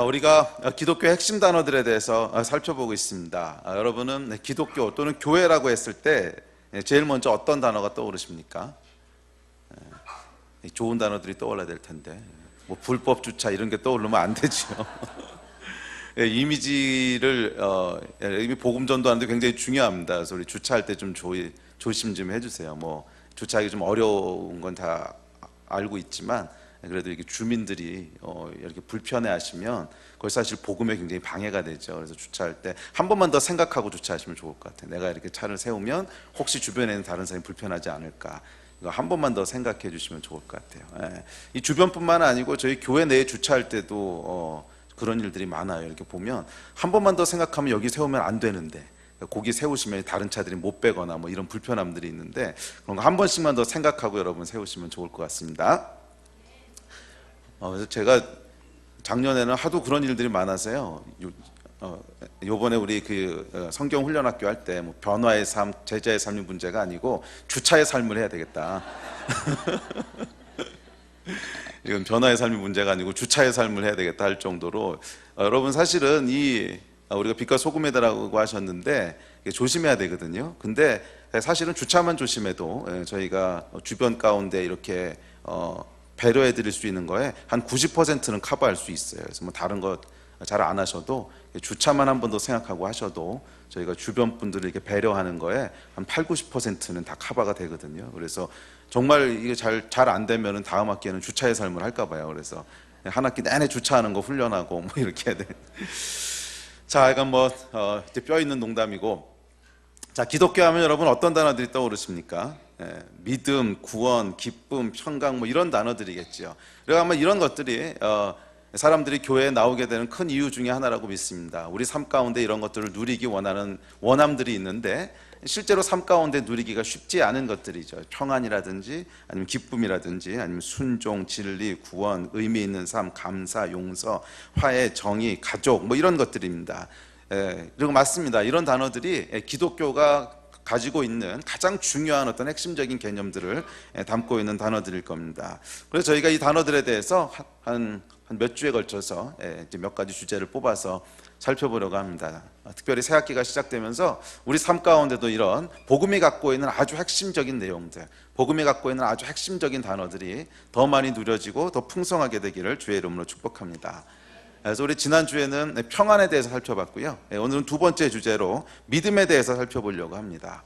우리가 기독교 핵심 단어들에 대해서 살펴보고 있습니다. 여러분은 기독교 또는 교회라고 했을 때 제일 먼저 어떤 단어가 떠오르십니까? 좋은 단어들이 떠올라야 될 텐데 뭐 불법 주차 이런 게 떠오르면 안 되죠. 이미지를 이미 복음 전도하는데 굉장히 중요합니다. 그래서 우리 주차할 때 좀 조심 좀 해주세요. 뭐 주차하기 좀 어려운 건 다 알고 있지만 그래도 이렇게 주민들이 이렇게 불편해하시면 그걸 사실 복음에 굉장히 방해가 되죠. 그래서 주차할 때 한 번만 더 생각하고 주차하시면 좋을 것 같아요. 내가 이렇게 차를 세우면 혹시 주변에 있는 다른 사람이 불편하지 않을까, 이거 한 번만 더 생각해 주시면 좋을 것 같아요. 이 주변뿐만 아니고 저희 교회 내에 주차할 때도 그런 일들이 많아요. 이렇게 보면 한 번만 더 생각하면 여기 세우면 안 되는데 거기 세우시면 다른 차들이 못 빼거나 뭐 이런 불편함들이 있는데, 그런 거 한 번씩만 더 생각하고 여러분 세우시면 좋을 것 같습니다. 그래서 제가 작년에는 하도 그런 일들이 많아서요. 요번에 우리 그 성경 훈련학교 할 때 뭐 변화의 삶, 제자의 삶이 문제가 아니고 주차의 삶을 해야 되겠다. 이건 변화의 삶이 문제가 아니고 주차의 삶을 해야 되겠다 할 정도로 여러분 사실은 우리가 빛과 소금이다라고 하셨는데 조심해야 되거든요. 근데 사실은 주차만 조심해도 저희가 주변 가운데 이렇게 배려해 드릴 수 있는 거에 한 90%는 커버할 수 있어요. 그래서 뭐 다른 거 잘 안 하셔도 주차만 한 번 더 생각하고 하셔도 저희가 주변 분들을 이렇게 배려하는 거에 한 8, 90%는 다 커버가 되거든요. 그래서 정말 이게 잘 안 되면은 다음 학기에는 주차의 삶을 할까 봐요. 그래서 한 학기 내내 주차하는 거 훈련하고 뭐 이렇게 해야 돼. 자, 이건 뭐 이제 뼈 있는 농담이고, 자, 기독교 하면 여러분 어떤 단어들이 떠오르십니까? 믿음, 구원, 기쁨, 평강 뭐 이런 단어들이겠죠. 그리고 아마 이런 것들이 사람들이 교회에 나오게 되는 큰 이유 중에 하나라고 믿습니다. 우리 삶 가운데 이런 것들을 누리기 원하는 원함들이 있는데 실제로 삶 가운데 누리기가 쉽지 않은 것들이죠. 평안이라든지 아니면 기쁨이라든지 아니면 순종, 진리, 구원, 의미 있는 삶, 감사, 용서, 화해, 정의, 가족 뭐 이런 것들입니다. 그리고 맞습니다. 이런 단어들이 기독교가 가지고 있는 가장 중요한 어떤 핵심적인 개념들을 담고 있는 단어들일 겁니다. 그래서 저희가 이 단어들에 대해서 한 몇 주에 걸쳐서 이제 몇 가지 주제를 뽑아서 살펴보려고 합니다. 특별히 새 학기가 시작되면서 우리 삶 가운데도 이런 복음이 갖고 있는 아주 핵심적인 내용들, 복음이 갖고 있는 아주 핵심적인 단어들이 더 많이 누려지고 더 풍성하게 되기를 주의 이름으로 축복합니다. 그래서 우리 지난주에는 평안에 대해서 살펴봤고요. 오늘은 두 번째 주제로 믿음에 대해서 살펴보려고 합니다.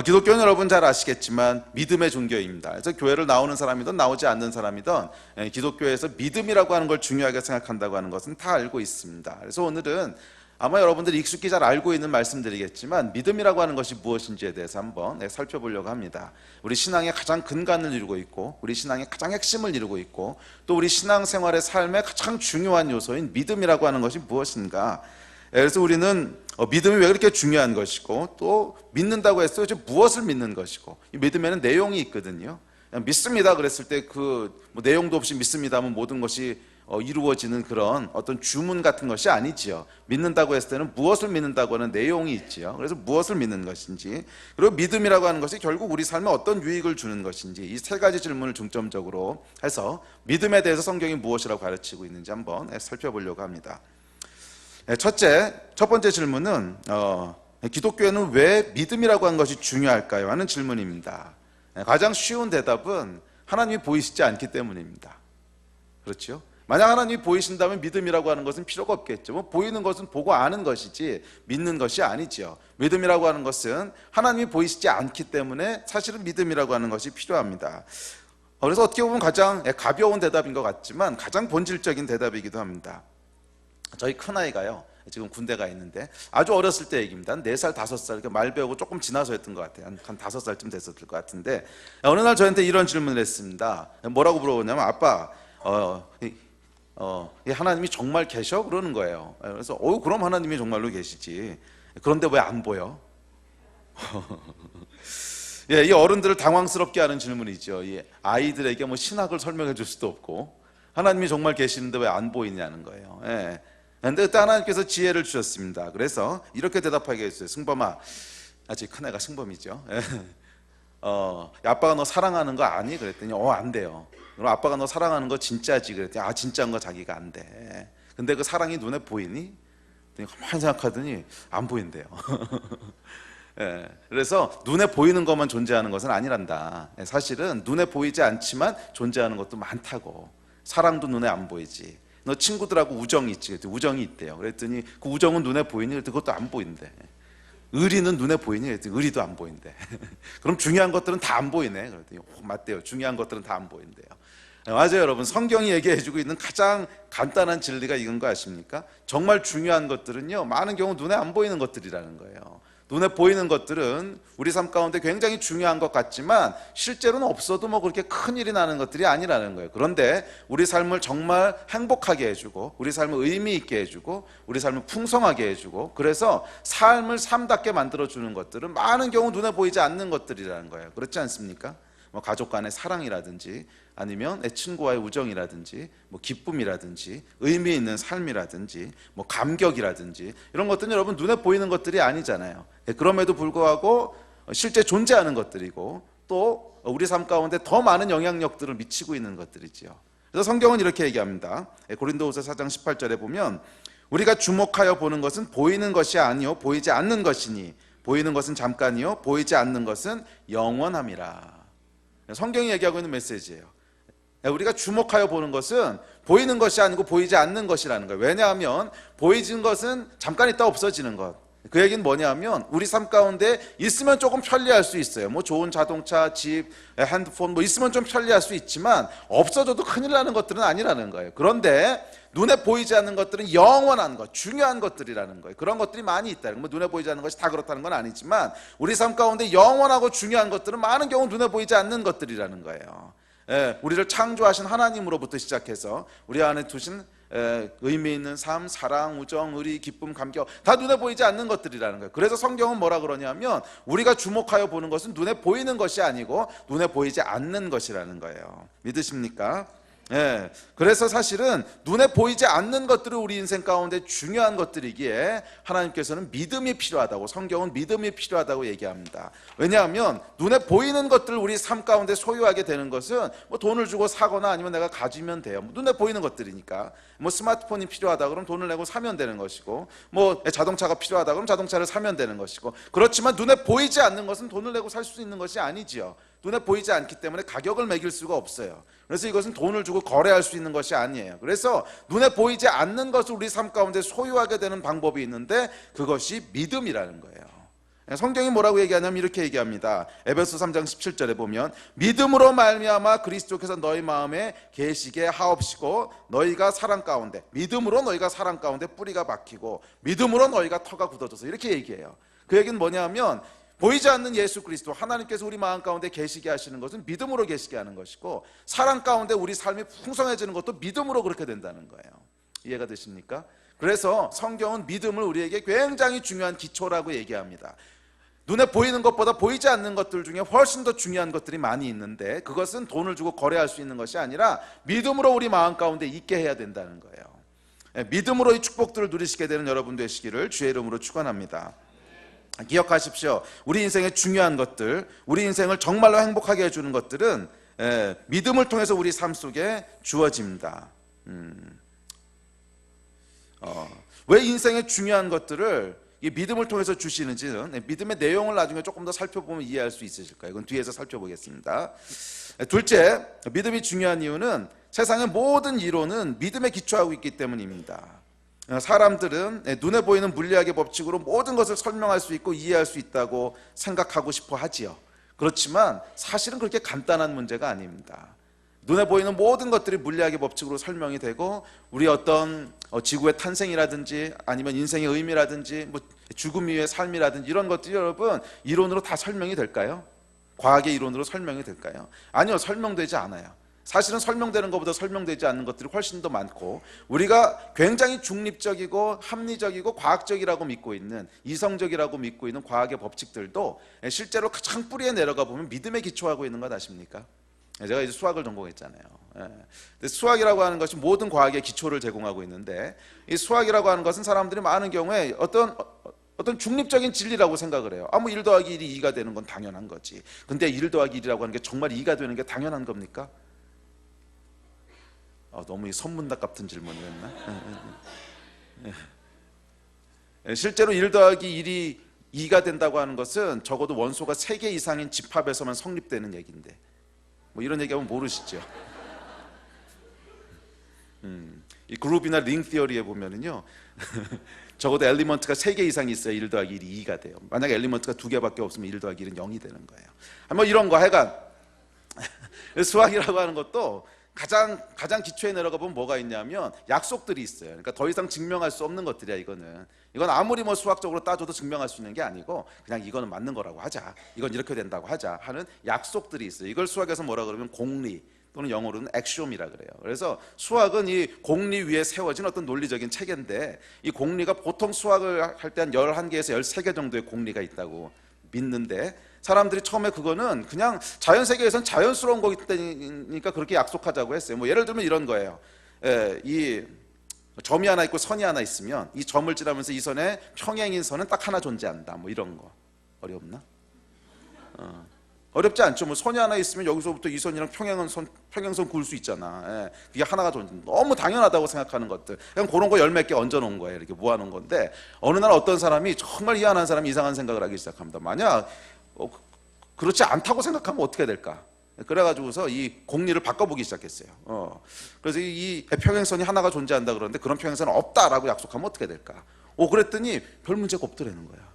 기독교는 여러분 잘 아시겠지만 믿음의 종교입니다. 그래서 교회를 나오는 사람이든 나오지 않는 사람이든 기독교에서 믿음이라고 하는 걸 중요하게 생각한다고 하는 것은 다 알고 있습니다. 그래서 오늘은 아마 여러분들이 익숙히 잘 알고 있는 말씀들이겠지만 믿음이라고 하는 것이 무엇인지에 대해서 한번 살펴보려고 합니다. 우리 신앙의 가장 근간을 이루고 있고 우리 신앙의 가장 핵심을 이루고 있고 또 우리 신앙생활의 삶의 가장 중요한 요소인 믿음이라고 하는 것이 무엇인가. 그래서 우리는 믿음이 왜 그렇게 중요한 것이고 또 믿는다고 했어요. 무엇을 믿는 것이고, 이 믿음에는 내용이 있거든요. 그냥 믿습니다 그랬을 때 그 뭐 내용도 없이 믿습니다 하면 모든 것이 이루어지는 그런 어떤 주문 같은 것이 아니지요. 믿는다고 했을 때는 무엇을 믿는다고 하는 내용이 있지요. 그래서 무엇을 믿는 것인지, 그리고 믿음이라고 하는 것이 결국 우리 삶에 어떤 유익을 주는 것인지, 이 세 가지 질문을 중점적으로 해서 믿음에 대해서 성경이 무엇이라고 가르치고 있는지 한번 살펴보려고 합니다. 첫 번째 질문은 기독교에는 왜 믿음이라고 하는 것이 중요할까요? 하는 질문입니다. 가장 쉬운 대답은 하나님이 보이시지 않기 때문입니다. 그렇죠? 만약 하나님이 보이신다면 믿음이라고 하는 것은 필요가 없겠죠. 뭐 보이는 것은 보고 아는 것이지 믿는 것이 아니죠. 믿음이라고 하는 것은 하나님이 보이시지 않기 때문에 사실은 믿음이라고 하는 것이 필요합니다. 그래서 어떻게 보면 가장 가벼운 대답인 것 같지만 가장 본질적인 대답이기도 합니다. 저희 큰아이가요, 지금 군대 가 있는데 아주 어렸을 때 얘기입니다. 한 4살, 5살, 말 배우고 조금 지나서 했던 것 같아요. 한 5살쯤 됐었을 것 같은데 어느 날 저한테 이런 질문을 했습니다. 뭐라고 물어보냐면, 아빠, 하나님이 정말 계셔? 그러는 거예요. 그래서 그럼 하나님이 정말로 계시지. 그런데 왜 안 보여? 이 어른들을 당황스럽게 하는 질문이죠. 이 아이들에게 뭐 신학을 설명해 줄 수도 없고 하나님이 정말 계시는데 왜 안 보이냐는 거예요. 그런데 그때 하나님께서 지혜를 주셨습니다. 그래서 이렇게 대답하게 했어요. 승범아, 제 큰애가 승범이죠. 아빠가 너 사랑하는 거 아니? 그랬더니 안 돼요. 그럼 아빠가 너 사랑하는 거 진짜지? 그랬더니 진짜인 거 자기가 안 돼. 근데 그 사랑이 눈에 보이니? 가만히 생각하더니 안 보인대요. 예, 그래서 눈에 보이는 것만 존재하는 것은 아니란다. 사실은 눈에 보이지 않지만 존재하는 것도 많다고. 사랑도 눈에 안 보이지. 너 친구들하고 우정이 있지. 우정이 있대요. 그랬더니 그 우정은 눈에 보이니? 그랬더니 그것도 안 보인대. 의리는 눈에 보이니? 그랬더니 의리도 안 보인대. 그럼 중요한 것들은 다 안 보이네. 그랬더니 맞대요. 중요한 것들은 다 안 보인대요. 맞아요, 여러분. 성경이 얘기해주고 있는 가장 간단한 진리가 이건 거 아십니까? 정말 중요한 것들은요, 많은 경우 눈에 안 보이는 것들이라는 거예요. 눈에 보이는 것들은 우리 삶 가운데 굉장히 중요한 것 같지만 실제로는 없어도 뭐 그렇게 큰일이 나는 것들이 아니라는 거예요. 그런데 우리 삶을 정말 행복하게 해주고 우리 삶을 의미 있게 해주고 우리 삶을 풍성하게 해주고 그래서 삶을 삶답게 만들어주는 것들은 많은 경우 눈에 보이지 않는 것들이라는 거예요. 그렇지 않습니까? 뭐 가족 간의 사랑이라든지 아니면 내 친구와의 우정이라든지 뭐 기쁨이라든지 의미 있는 삶이라든지 뭐 감격이라든지 이런 것들은 여러분 눈에 보이는 것들이 아니잖아요. 그럼에도 불구하고 실제 존재하는 것들이고 또 우리 삶 가운데 더 많은 영향력들을 미치고 있는 것들이지요. 그래서 성경은 이렇게 얘기합니다. 고린도후서 4장 18절에 보면 우리가 주목하여 보는 것은 보이는 것이 아니요 보이지 않는 것이니 보이는 것은 잠깐이요 보이지 않는 것은 영원함이라. 성경이 얘기하고 있는 메시지예요. 우리가 주목하여 보는 것은 보이는 것이 아니고 보이지 않는 것이라는 거예요. 왜냐하면 보이는 것은 잠깐 있다 없어지는 것. 그 얘기는 뭐냐면 우리 삶 가운데 있으면 조금 편리할 수 있어요. 뭐 좋은 자동차, 집, 핸드폰 뭐 있으면 좀 편리할 수 있지만 없어져도 큰일 나는 것들은 아니라는 거예요. 그런데 눈에 보이지 않는 것들은 영원한 것, 중요한 것들이라는 거예요. 그런 것들이 많이 있다는 거예요. 뭐 눈에 보이지 않는 것이 다 그렇다는 건 아니지만 우리 삶 가운데 영원하고 중요한 것들은 많은 경우 눈에 보이지 않는 것들이라는 거예요. 우리를 창조하신 하나님으로부터 시작해서 우리 안에 두신 의미 있는 삶, 사랑, 우정, 의리, 기쁨, 감격 다 눈에 보이지 않는 것들이라는 거예요. 그래서 성경은 뭐라 그러냐면 우리가 주목하여 보는 것은 눈에 보이는 것이 아니고 눈에 보이지 않는 것이라는 거예요. 믿으십니까? 그래서 사실은 눈에 보이지 않는 것들은 우리 인생 가운데 중요한 것들이기에 하나님께서는 믿음이 필요하다고, 성경은 믿음이 필요하다고 얘기합니다. 왜냐하면 눈에 보이는 것들을 우리 삶 가운데 소유하게 되는 것은 뭐 돈을 주고 사거나 아니면 내가 가지면 돼요. 눈에 보이는 것들이니까. 뭐 스마트폰이 필요하다 그럼 돈을 내고 사면 되는 것이고, 뭐 자동차가 필요하다 그럼 자동차를 사면 되는 것이고, 그렇지만 눈에 보이지 않는 것은 돈을 내고 살 수 있는 것이 아니지요. 눈에 보이지 않기 때문에 가격을 매길 수가 없어요. 그래서 이것은 돈을 주고 거래할 수 있는 것이 아니에요. 그래서 눈에 보이지 않는 것을 우리 삶 가운데 소유하게 되는 방법이 있는데 그것이 믿음이라는 거예요. 성경이 뭐라고 얘기하냐면 이렇게 얘기합니다. 에베소 3장 17절에 보면 믿음으로 말미암아 그리스도께서 너희 마음에 계시게 하옵시고 너희가 사랑 가운데, 믿음으로 너희가 사랑 가운데 뿌리가 박히고 믿음으로 너희가 터가 굳어져서, 이렇게 얘기해요. 그 얘기는 뭐냐면 보이지 않는 예수 그리스도, 하나님께서 우리 마음 가운데 계시게 하시는 것은 믿음으로 계시게 하는 것이고, 사랑 가운데 우리 삶이 풍성해지는 것도 믿음으로 그렇게 된다는 거예요. 이해가 되십니까? 그래서 성경은 믿음을 우리에게 굉장히 중요한 기초라고 얘기합니다. 눈에 보이는 것보다 보이지 않는 것들 중에 훨씬 더 중요한 것들이 많이 있는데 그것은 돈을 주고 거래할 수 있는 것이 아니라 믿음으로 우리 마음 가운데 있게 해야 된다는 거예요. 믿음으로 이 축복들을 누리시게 되는 여러분 되시기를 주의 이름으로 축원합니다. 기억하십시오. 우리 인생의 중요한 것들, 우리 인생을 정말로 행복하게 해주는 것들은 믿음을 통해서 우리 삶 속에 주어집니다. 왜 인생의 중요한 것들을 이 믿음을 통해서 주시는지는 믿음의 내용을 나중에 조금 더 살펴보면 이해할 수 있으실 거예요. 이건 뒤에서 살펴보겠습니다. 둘째, 믿음이 중요한 이유는 세상의 모든 이론은 믿음에 기초하고 있기 때문입니다. 사람들은 눈에 보이는 물리학의 법칙으로 모든 것을 설명할 수 있고 이해할 수 있다고 생각하고 싶어 하지요. 그렇지만 사실은 그렇게 간단한 문제가 아닙니다. 눈에 보이는 모든 것들이 물리학의 법칙으로 설명이 되고 우리 어떤 지구의 탄생이라든지 아니면 인생의 의미라든지 뭐 죽음 이후의 삶이라든지 이런 것들이 여러분 이론으로 다 설명이 될까요? 과학의 이론으로 설명이 될까요? 아니요, 설명되지 않아요. 사실은 설명되는 것보다 설명되지 않는 것들이 훨씬 더 많고, 우리가 굉장히 중립적이고 합리적이고 과학적이라고 믿고 있는, 이성적이라고 믿고 있는 과학의 법칙들도 실제로 가장 뿌리에 내려가 보면 믿음에 기초하고 있는 것 아십니까? 제가 이제 수학을 전공했잖아요. 근데 수학이라고 하는 것이 모든 과학의 기초를 제공하고 있는데, 이 수학이라고 하는 것은 사람들이 많은 경우에 어떤 중립적인 진리라고 생각을 해요. 뭐 1 더하기 1이 2가 되는 건 당연한 거지. 근데 1 더하기 1이라고 하는 게 정말 2가 되는 게 당연한 겁니까? 너무 이 선문답 같은 질문이었나? 실제로 1 더하기 1이 2가 된다고 하는 것은 적어도 원소가 3개 이상인 집합에서만 성립되는 얘기인데 뭐 이런 얘기하면 모르시죠? 이 그룹이나 링 티어리에 보면은요 적어도 엘리먼트가 3개 이상이 있어야 1 더하기 1이 2가 돼요. 만약에 엘리먼트가 2개밖에 없으면 1 더하기 1은 0이 되는 거예요. 뭐 이런 거 하여간 수학이라고 하는 것도 가장 기초에 내려가 보면 뭐가 있냐면 약속들이 있어요. 그러니까 더 이상 증명할 수 없는 것들이야. 이건 아무리 뭐 수학적으로 따져도 증명할 수 있는 게 아니고 그냥 이거는 맞는 거라고 하자, 이건 이렇게 된다고 하자 하는 약속들이 있어요. 이걸 수학에서 뭐라 그러면 공리 또는 영어로는 액시옴이라 그래요. 그래서 수학은 이 공리 위에 세워진 어떤 논리적인 체계인데 이 공리가 보통 수학을 할 때 한 11개에서 13개 정도의 공리가 있다고 믿는데 사람들이 처음에 그거는 그냥 자연 세계에선 자연스러운 거기 때니까 그렇게 약속하자고 했어요. 뭐 예를 들면 이런 거예요. 이 점이 하나 있고 선이 하나 있으면 이 점을 지나면서 이 선에 평행인 선은 딱 하나 존재한다. 뭐 이런 거 어렵나? 어렵지 않죠. 뭐 선이 하나 있으면 여기서부터 이 선이랑 평행선 그을 수 있잖아. 그게 하나가 존재한다. 너무 당연하다고 생각하는 것들. 그냥 그런 거 10몇 개 얹어 놓은 거예요. 이렇게 모아 놓은 건데 어느 날 어떤 사람이 정말 희한한 사람이 이상한 생각을 하기 시작합니다. 만약 그렇지 않다고 생각하면 어떻게 될까? 그래가지고서 이 공리를 바꿔보기 시작했어요. 그래서 이 평행선이 하나가 존재한다 그러는데 그런 평행선은 없다라고 약속하면 어떻게 될까? 그랬더니 별 문제가 없더라는 거야.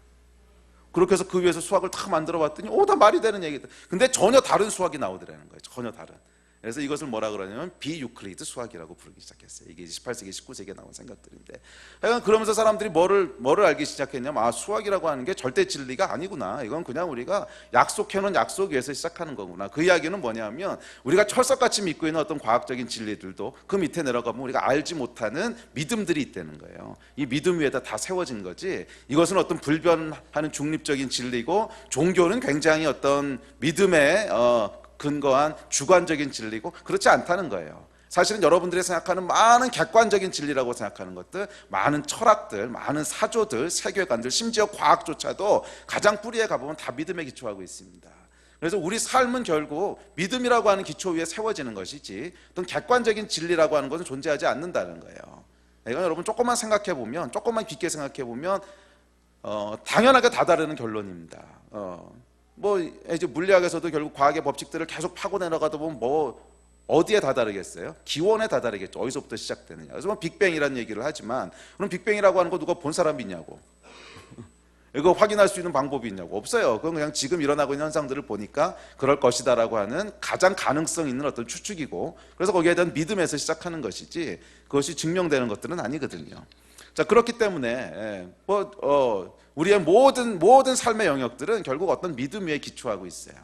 그렇게 해서 그 위에서 수학을 다 만들어 봤더니 다 말이 되는 얘기다. 근데 전혀 다른 수학이 나오더라는 거예요. 전혀 다른. 그래서 이것을 뭐라 그러냐면 비유클리드 수학이라고 부르기 시작했어요. 이게 18세기, 19세기에 나온 생각들인데, 그러면서 사람들이 뭐를 알기 시작했냐면 수학이라고 하는 게 절대 진리가 아니구나. 이건 그냥 우리가 약속해놓은 약속 위에서 시작하는 거구나. 그 이야기는 뭐냐면 우리가 철석같이 믿고 있는 어떤 과학적인 진리들도 그 밑에 내려가면 우리가 알지 못하는 믿음들이 있다는 거예요. 이 믿음 위에다 다 세워진 거지. 이것은 어떤 불변하는 중립적인 진리고 종교는 굉장히 어떤 믿음의 근거한 주관적인 진리고 그렇지 않다는 거예요. 사실은 여러분들이 생각하는 많은 객관적인 진리라고 생각하는 것들, 많은 철학들, 많은 사조들, 세계관들, 심지어 과학조차도 가장 뿌리에 가보면 다 믿음에 기초하고 있습니다. 그래서 우리 삶은 결국 믿음이라고 하는 기초 위에 세워지는 것이지 어떤 객관적인 진리라고 하는 것은 존재하지 않는다는 거예요. 이건 여러분 조금만 생각해 보면, 조금만 깊게 생각해 보면 당연하게 다다르는 결론입니다. 뭐 이제 물리학에서도 결국 과학의 법칙들을 계속 파고 내려가다 보면 뭐 어디에 다다르겠어요? 기원에 다다르겠죠. 어디서부터 시작되느냐. 그래서 뭐 빅뱅이라는 얘기를 하지만 그럼 빅뱅이라고 하는 거 누가 본 사람이 있냐고. 이거 확인할 수 있는 방법이 있냐고. 없어요. 그건 그냥 지금 일어나고 있는 현상들을 보니까 그럴 것이다라고 하는 가장 가능성 있는 어떤 추측이고, 그래서 거기에 대한 믿음에서 시작하는 것이지 그것이 증명되는 것들은 아니거든요. 자, 그렇기 때문에 우리의 모든 삶의 영역들은 결국 어떤 믿음 위에 기초하고 있어요.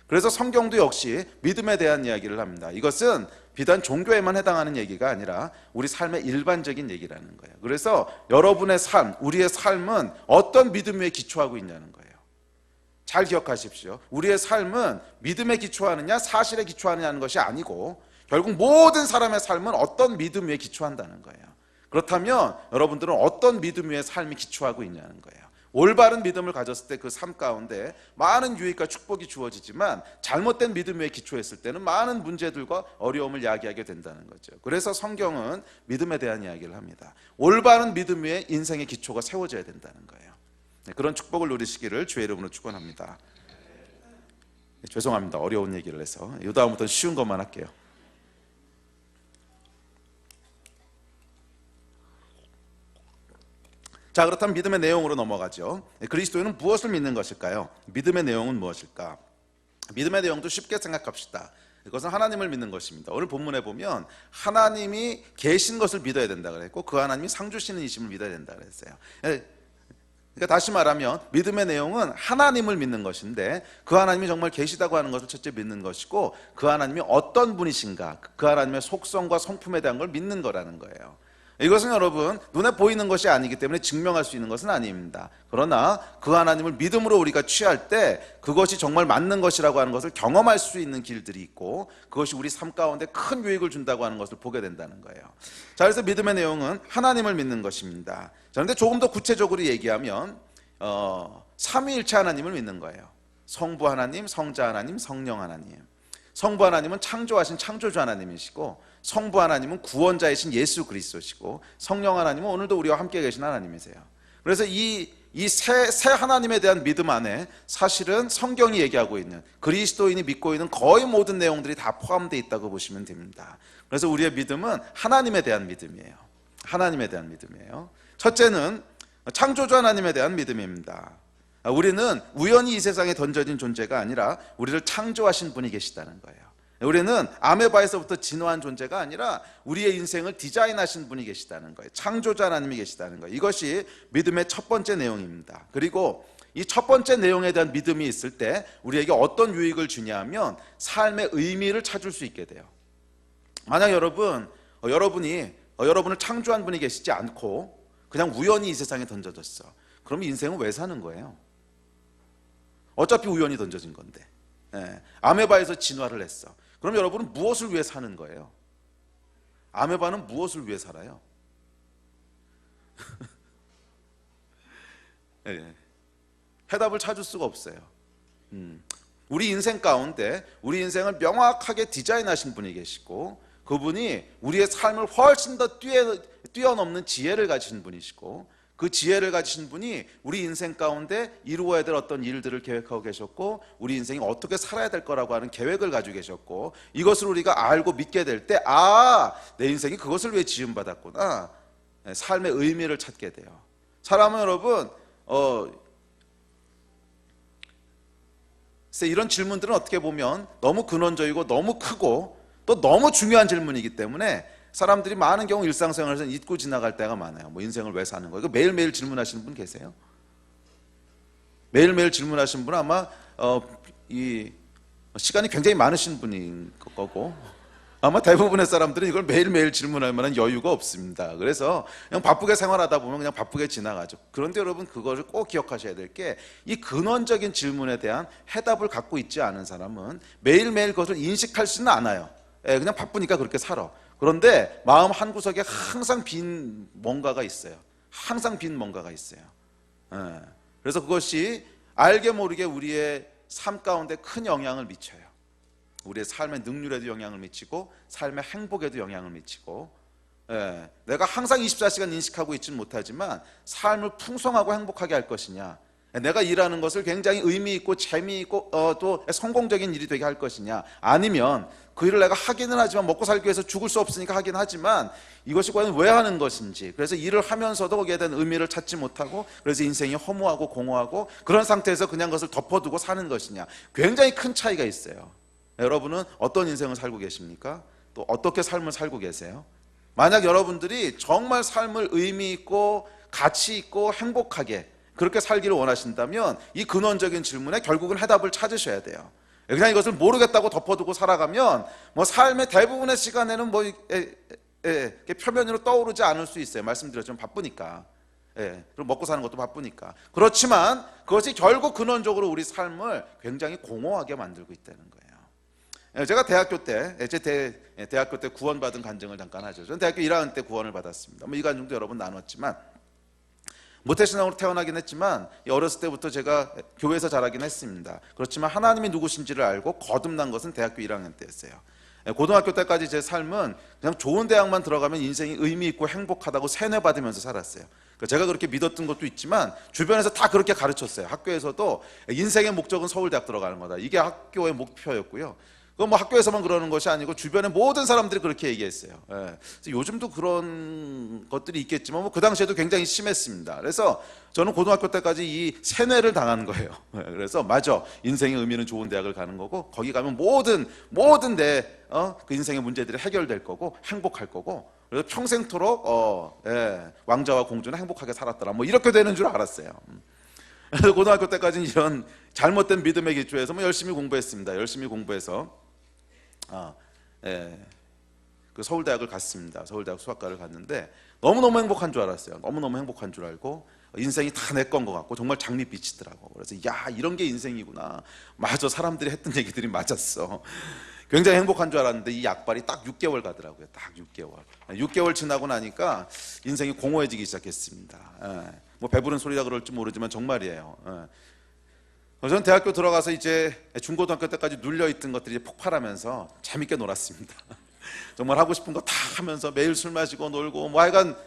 그래서 성경도 역시 믿음에 대한 이야기를 합니다. 이것은 비단 종교에만 해당하는 얘기가 아니라 우리 삶의 일반적인 얘기라는 거예요. 그래서 여러분의 삶, 우리의 삶은 어떤 믿음 위에 기초하고 있냐는 거예요. 잘 기억하십시오. 우리의 삶은 믿음에 기초하느냐 사실에 기초하느냐는 것이 아니고 결국 모든 사람의 삶은 어떤 믿음 위에 기초한다는 거예요. 그렇다면 여러분들은 어떤 믿음 위에 삶이 기초하고 있냐는 거예요. 올바른 믿음을 가졌을 때 그 삶 가운데 많은 유익과 축복이 주어지지만 잘못된 믿음 위에 기초했을 때는 많은 문제들과 어려움을 야기하게 된다는 거죠. 그래서 성경은 믿음에 대한 이야기를 합니다. 올바른 믿음 위에 인생의 기초가 세워져야 된다는 거예요. 그런 축복을 누리시기를 주의 이름으로 축원합니다. 죄송합니다. 어려운 얘기를 해서 이 다음부터는 쉬운 것만 할게요. 자, 그렇다면 믿음의 내용으로 넘어가죠. 그리스도인은 무엇을 믿는 것일까요? 믿음의 내용은 무엇일까? 믿음의 내용도 쉽게 생각합시다. 이것은 하나님을 믿는 것입니다. 오늘 본문에 보면 하나님이 계신 것을 믿어야 된다 그랬고 그 하나님이 상주시는 이심을 믿어야 된다 그랬어요. 그러니까 다시 말하면 믿음의 내용은 하나님을 믿는 것인데 그 하나님이 정말 계시다고 하는 것을 첫째 믿는 것이고 그 하나님이 어떤 분이신가, 그 하나님의 속성과 성품에 대한 걸 믿는 거라는 거예요. 이것은 여러분 눈에 보이는 것이 아니기 때문에 증명할 수 있는 것은 아닙니다. 그러나 그 하나님을 믿음으로 우리가 취할 때 그것이 정말 맞는 것이라고 하는 것을 경험할 수 있는 길들이 있고 그것이 우리 삶 가운데 큰 유익을 준다고 하는 것을 보게 된다는 거예요. 자, 그래서 믿음의 내용은 하나님을 믿는 것입니다. 자, 그런데 조금 더 구체적으로 얘기하면 삼위일체 하나님을 믿는 거예요. 성부 하나님, 성자 하나님, 성령 하나님. 성부 하나님은 창조하신 창조주 하나님이시고, 성부 하나님은 구원자이신 예수 그리스도시고, 성령 하나님은 오늘도 우리와 함께 계신 하나님이세요. 그래서 이 세 하나님에 대한 믿음 안에 사실은 성경이 얘기하고 있는, 그리스도인이 믿고 있는 거의 모든 내용들이 다 포함되어 있다고 보시면 됩니다. 그래서 우리의 믿음은 하나님에 대한 믿음이에요. 하나님에 대한 믿음이에요. 첫째는 창조주 하나님에 대한 믿음입니다. 우리는 우연히 이 세상에 던져진 존재가 아니라 우리를 창조하신 분이 계시다는 거예요. 우리는 아메바에서부터 진화한 존재가 아니라 우리의 인생을 디자인하신 분이 계시다는 거예요. 창조자 하나님이 계시다는 거예요. 이것이 믿음의 첫 번째 내용입니다. 그리고 이 첫 번째 내용에 대한 믿음이 있을 때 우리에게 어떤 유익을 주냐 하면 삶의 의미를 찾을 수 있게 돼요. 만약 여러분이 여러분을 창조한 분이 계시지 않고 그냥 우연히 이 세상에 던져졌어. 그럼 인생은 왜 사는 거예요? 어차피 우연히 던져진 건데. 아메바에서 진화를 했어. 그럼 여러분은 무엇을 위해 사는 거예요? 아메바는 무엇을 위해 살아요? 해답을 찾을 수가 없어요. 우리 인생 가운데 우리 인생을 명확하게 디자인하신 분이 계시고, 그분이 우리의 삶을 훨씬 더 뛰어넘는 지혜를 가지신 분이시고, 그 지혜를 가지신 분이 우리 인생 가운데 이루어야 될 어떤 일들을 계획하고 계셨고, 우리 인생이 어떻게 살아야 될 거라고 하는 계획을 가지고 계셨고, 이것을 우리가 알고 믿게 될 때, 내 인생이 그것을 위해 지음받았구나, 삶의 의미를 찾게 돼요. 사람은 여러분 이런 질문들은 어떻게 보면 너무 근원적이고 너무 크고 또 너무 중요한 질문이기 때문에 사람들이 많은 경우 일상생활에서 잊고 지나갈 때가 많아요. 뭐 인생을 왜 사는 거예요? 매일매일 질문하시는 분 계세요? 매일매일 질문하시는 분은 아마 이 시간이 굉장히 많으신 분인 거고, 아마 대부분의 사람들은 이걸 매일매일 질문할 만한 여유가 없습니다. 그래서 그냥 바쁘게 생활하다 보면 그냥 바쁘게 지나가죠. 그런데 여러분, 그것을 꼭 기억하셔야 될 게, 이 근원적인 질문에 대한 해답을 갖고 있지 않은 사람은 매일매일 그것을 인식할 수는 않아요. 그냥 바쁘니까 그렇게 살아. 그런데 마음 한구석에 항상 빈 뭔가가 있어요. 항상 빈 뭔가가 있어요. 그래서 그것이 알게 모르게 우리의 삶 가운데 큰 영향을 미쳐요. 우리의 삶의 능률에도 영향을 미치고 삶의 행복에도 영향을 미치고, 내가 항상 24시간 인식하고 있지는 못하지만 삶을 풍성하고 행복하게 할 것이냐, 내가 일하는 것을 굉장히 의미 있고 재미있고 또 성공적인 일이 되게 할 것이냐, 아니면 그 일을 내가 하기는 하지만 먹고 살기 위해서 죽을 수 없으니까 하긴 하지만 이것이 과연 왜 하는 것인지, 그래서 일을 하면서도 거기에 대한 의미를 찾지 못하고 그래서 인생이 허무하고 공허하고 그런 상태에서 그냥 그것을 덮어두고 사는 것이냐, 굉장히 큰 차이가 있어요. 여러분은 어떤 인생을 살고 계십니까? 또 어떻게 삶을 살고 계세요? 만약 여러분들이 정말 삶을 의미 있고 가치 있고 행복하게 그렇게 살기를 원하신다면 이 근원적인 질문에 결국은 해답을 찾으셔야 돼요. 그냥 이것을 모르겠다고 덮어두고 살아가면 뭐 삶의 대부분의 시간에는 뭐 표면으로 떠오르지 않을 수 있어요. 말씀드렸지만 바쁘니까. 그리고 먹고 사는 것도 바쁘니까. 그렇지만 그것이 결국 근원적으로 우리 삶을 굉장히 공허하게 만들고 있다는 거예요. 제가 대학교 때, 대학교 때 구원받은 간증을 잠깐 하죠. 저는 대학교 1학년 때 구원을 받았습니다. 이 간증도 여러 번 나눴지만, 모태신앙으로 태어나긴 했지만 어렸을 때부터 제가 교회에서 자라긴 했습니다. 그렇지만 하나님이 누구신지를 알고 거듭난 것은 대학교 1학년 때였어요. 고등학교 때까지 제 삶은 그냥 좋은 대학만 들어가면 인생이 의미 있고 행복하다고 세뇌받으면서 살았어요. 제가 그렇게 믿었던 것도 있지만 주변에서 다 그렇게 가르쳤어요. 학교에서도 인생의 목적은 서울대학 들어가는 거다, 이게 학교의 목표였고요. 그건 뭐 학교에서만 그러는 것이 아니고 주변의 모든 사람들이 그렇게 얘기했어요. 요즘도 그런 것들이 있겠지만 그 당시에도 굉장히 심했습니다. 그래서 저는 고등학교 때까지 이 세뇌를 당한 거예요. 그래서 맞아, 인생의 의미는 좋은 대학을 가는 거고 거기 가면 모든 그 인생의 문제들이 해결될 거고 행복할 거고, 그래서 평생토록 왕자와 공주는 행복하게 살았더라, 뭐 이렇게 되는 줄 알았어요. 그래서 고등학교 때까지는 이런 잘못된 믿음의 기초에서 열심히 공부했습니다. 열심히 공부해서 그 서울대학을 갔습니다. 서울대학 수학과를 갔는데 너무너무 행복한 줄 알았어요. 너무너무 행복한 줄 알고 인생이 다 내 건 것 같고 정말 장밋빛이더라고. 그래서 이런 게 인생이구나. 맞아, 사람들이 했던 얘기들이 맞았어. 굉장히 행복한 줄 알았는데 이 약발이 딱 6개월 가더라고요. 딱 6개월. 6개월 지나고 나니까 인생이 공허해지기 시작했습니다. 뭐 배부른 소리라 그럴지 모르지만 정말이에요. 저는 대학교 들어가서 이제 중고등학교 때까지 눌려있던 것들이 폭발하면서 재밌게 놀았습니다. 정말 하고 싶은 거 다 하면서 매일 술 마시고 놀고 뭐 하여간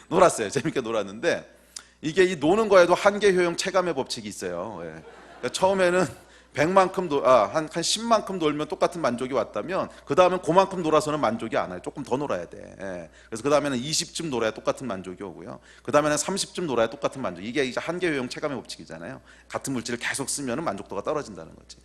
놀았어요. 재밌게 놀았는데 이게 이 노는 거에도 한계 효용 체감의 법칙이 있어요. 그러니까 처음에는 100만큼 한 10만큼 놀면 똑같은 만족이 왔다면 그 다음엔 그만큼 놀아서는 만족이 안 와요. 조금 더 놀아야 돼. 그래서 그 다음에는 20쯤 놀아야 똑같은 만족이 오고요. 그 다음에는 30쯤 놀아야 똑같은 만족. 이게 이제 한계 효용 체감의 법칙이잖아요. 같은 물질을 계속 쓰면 만족도가 떨어진다는 거지.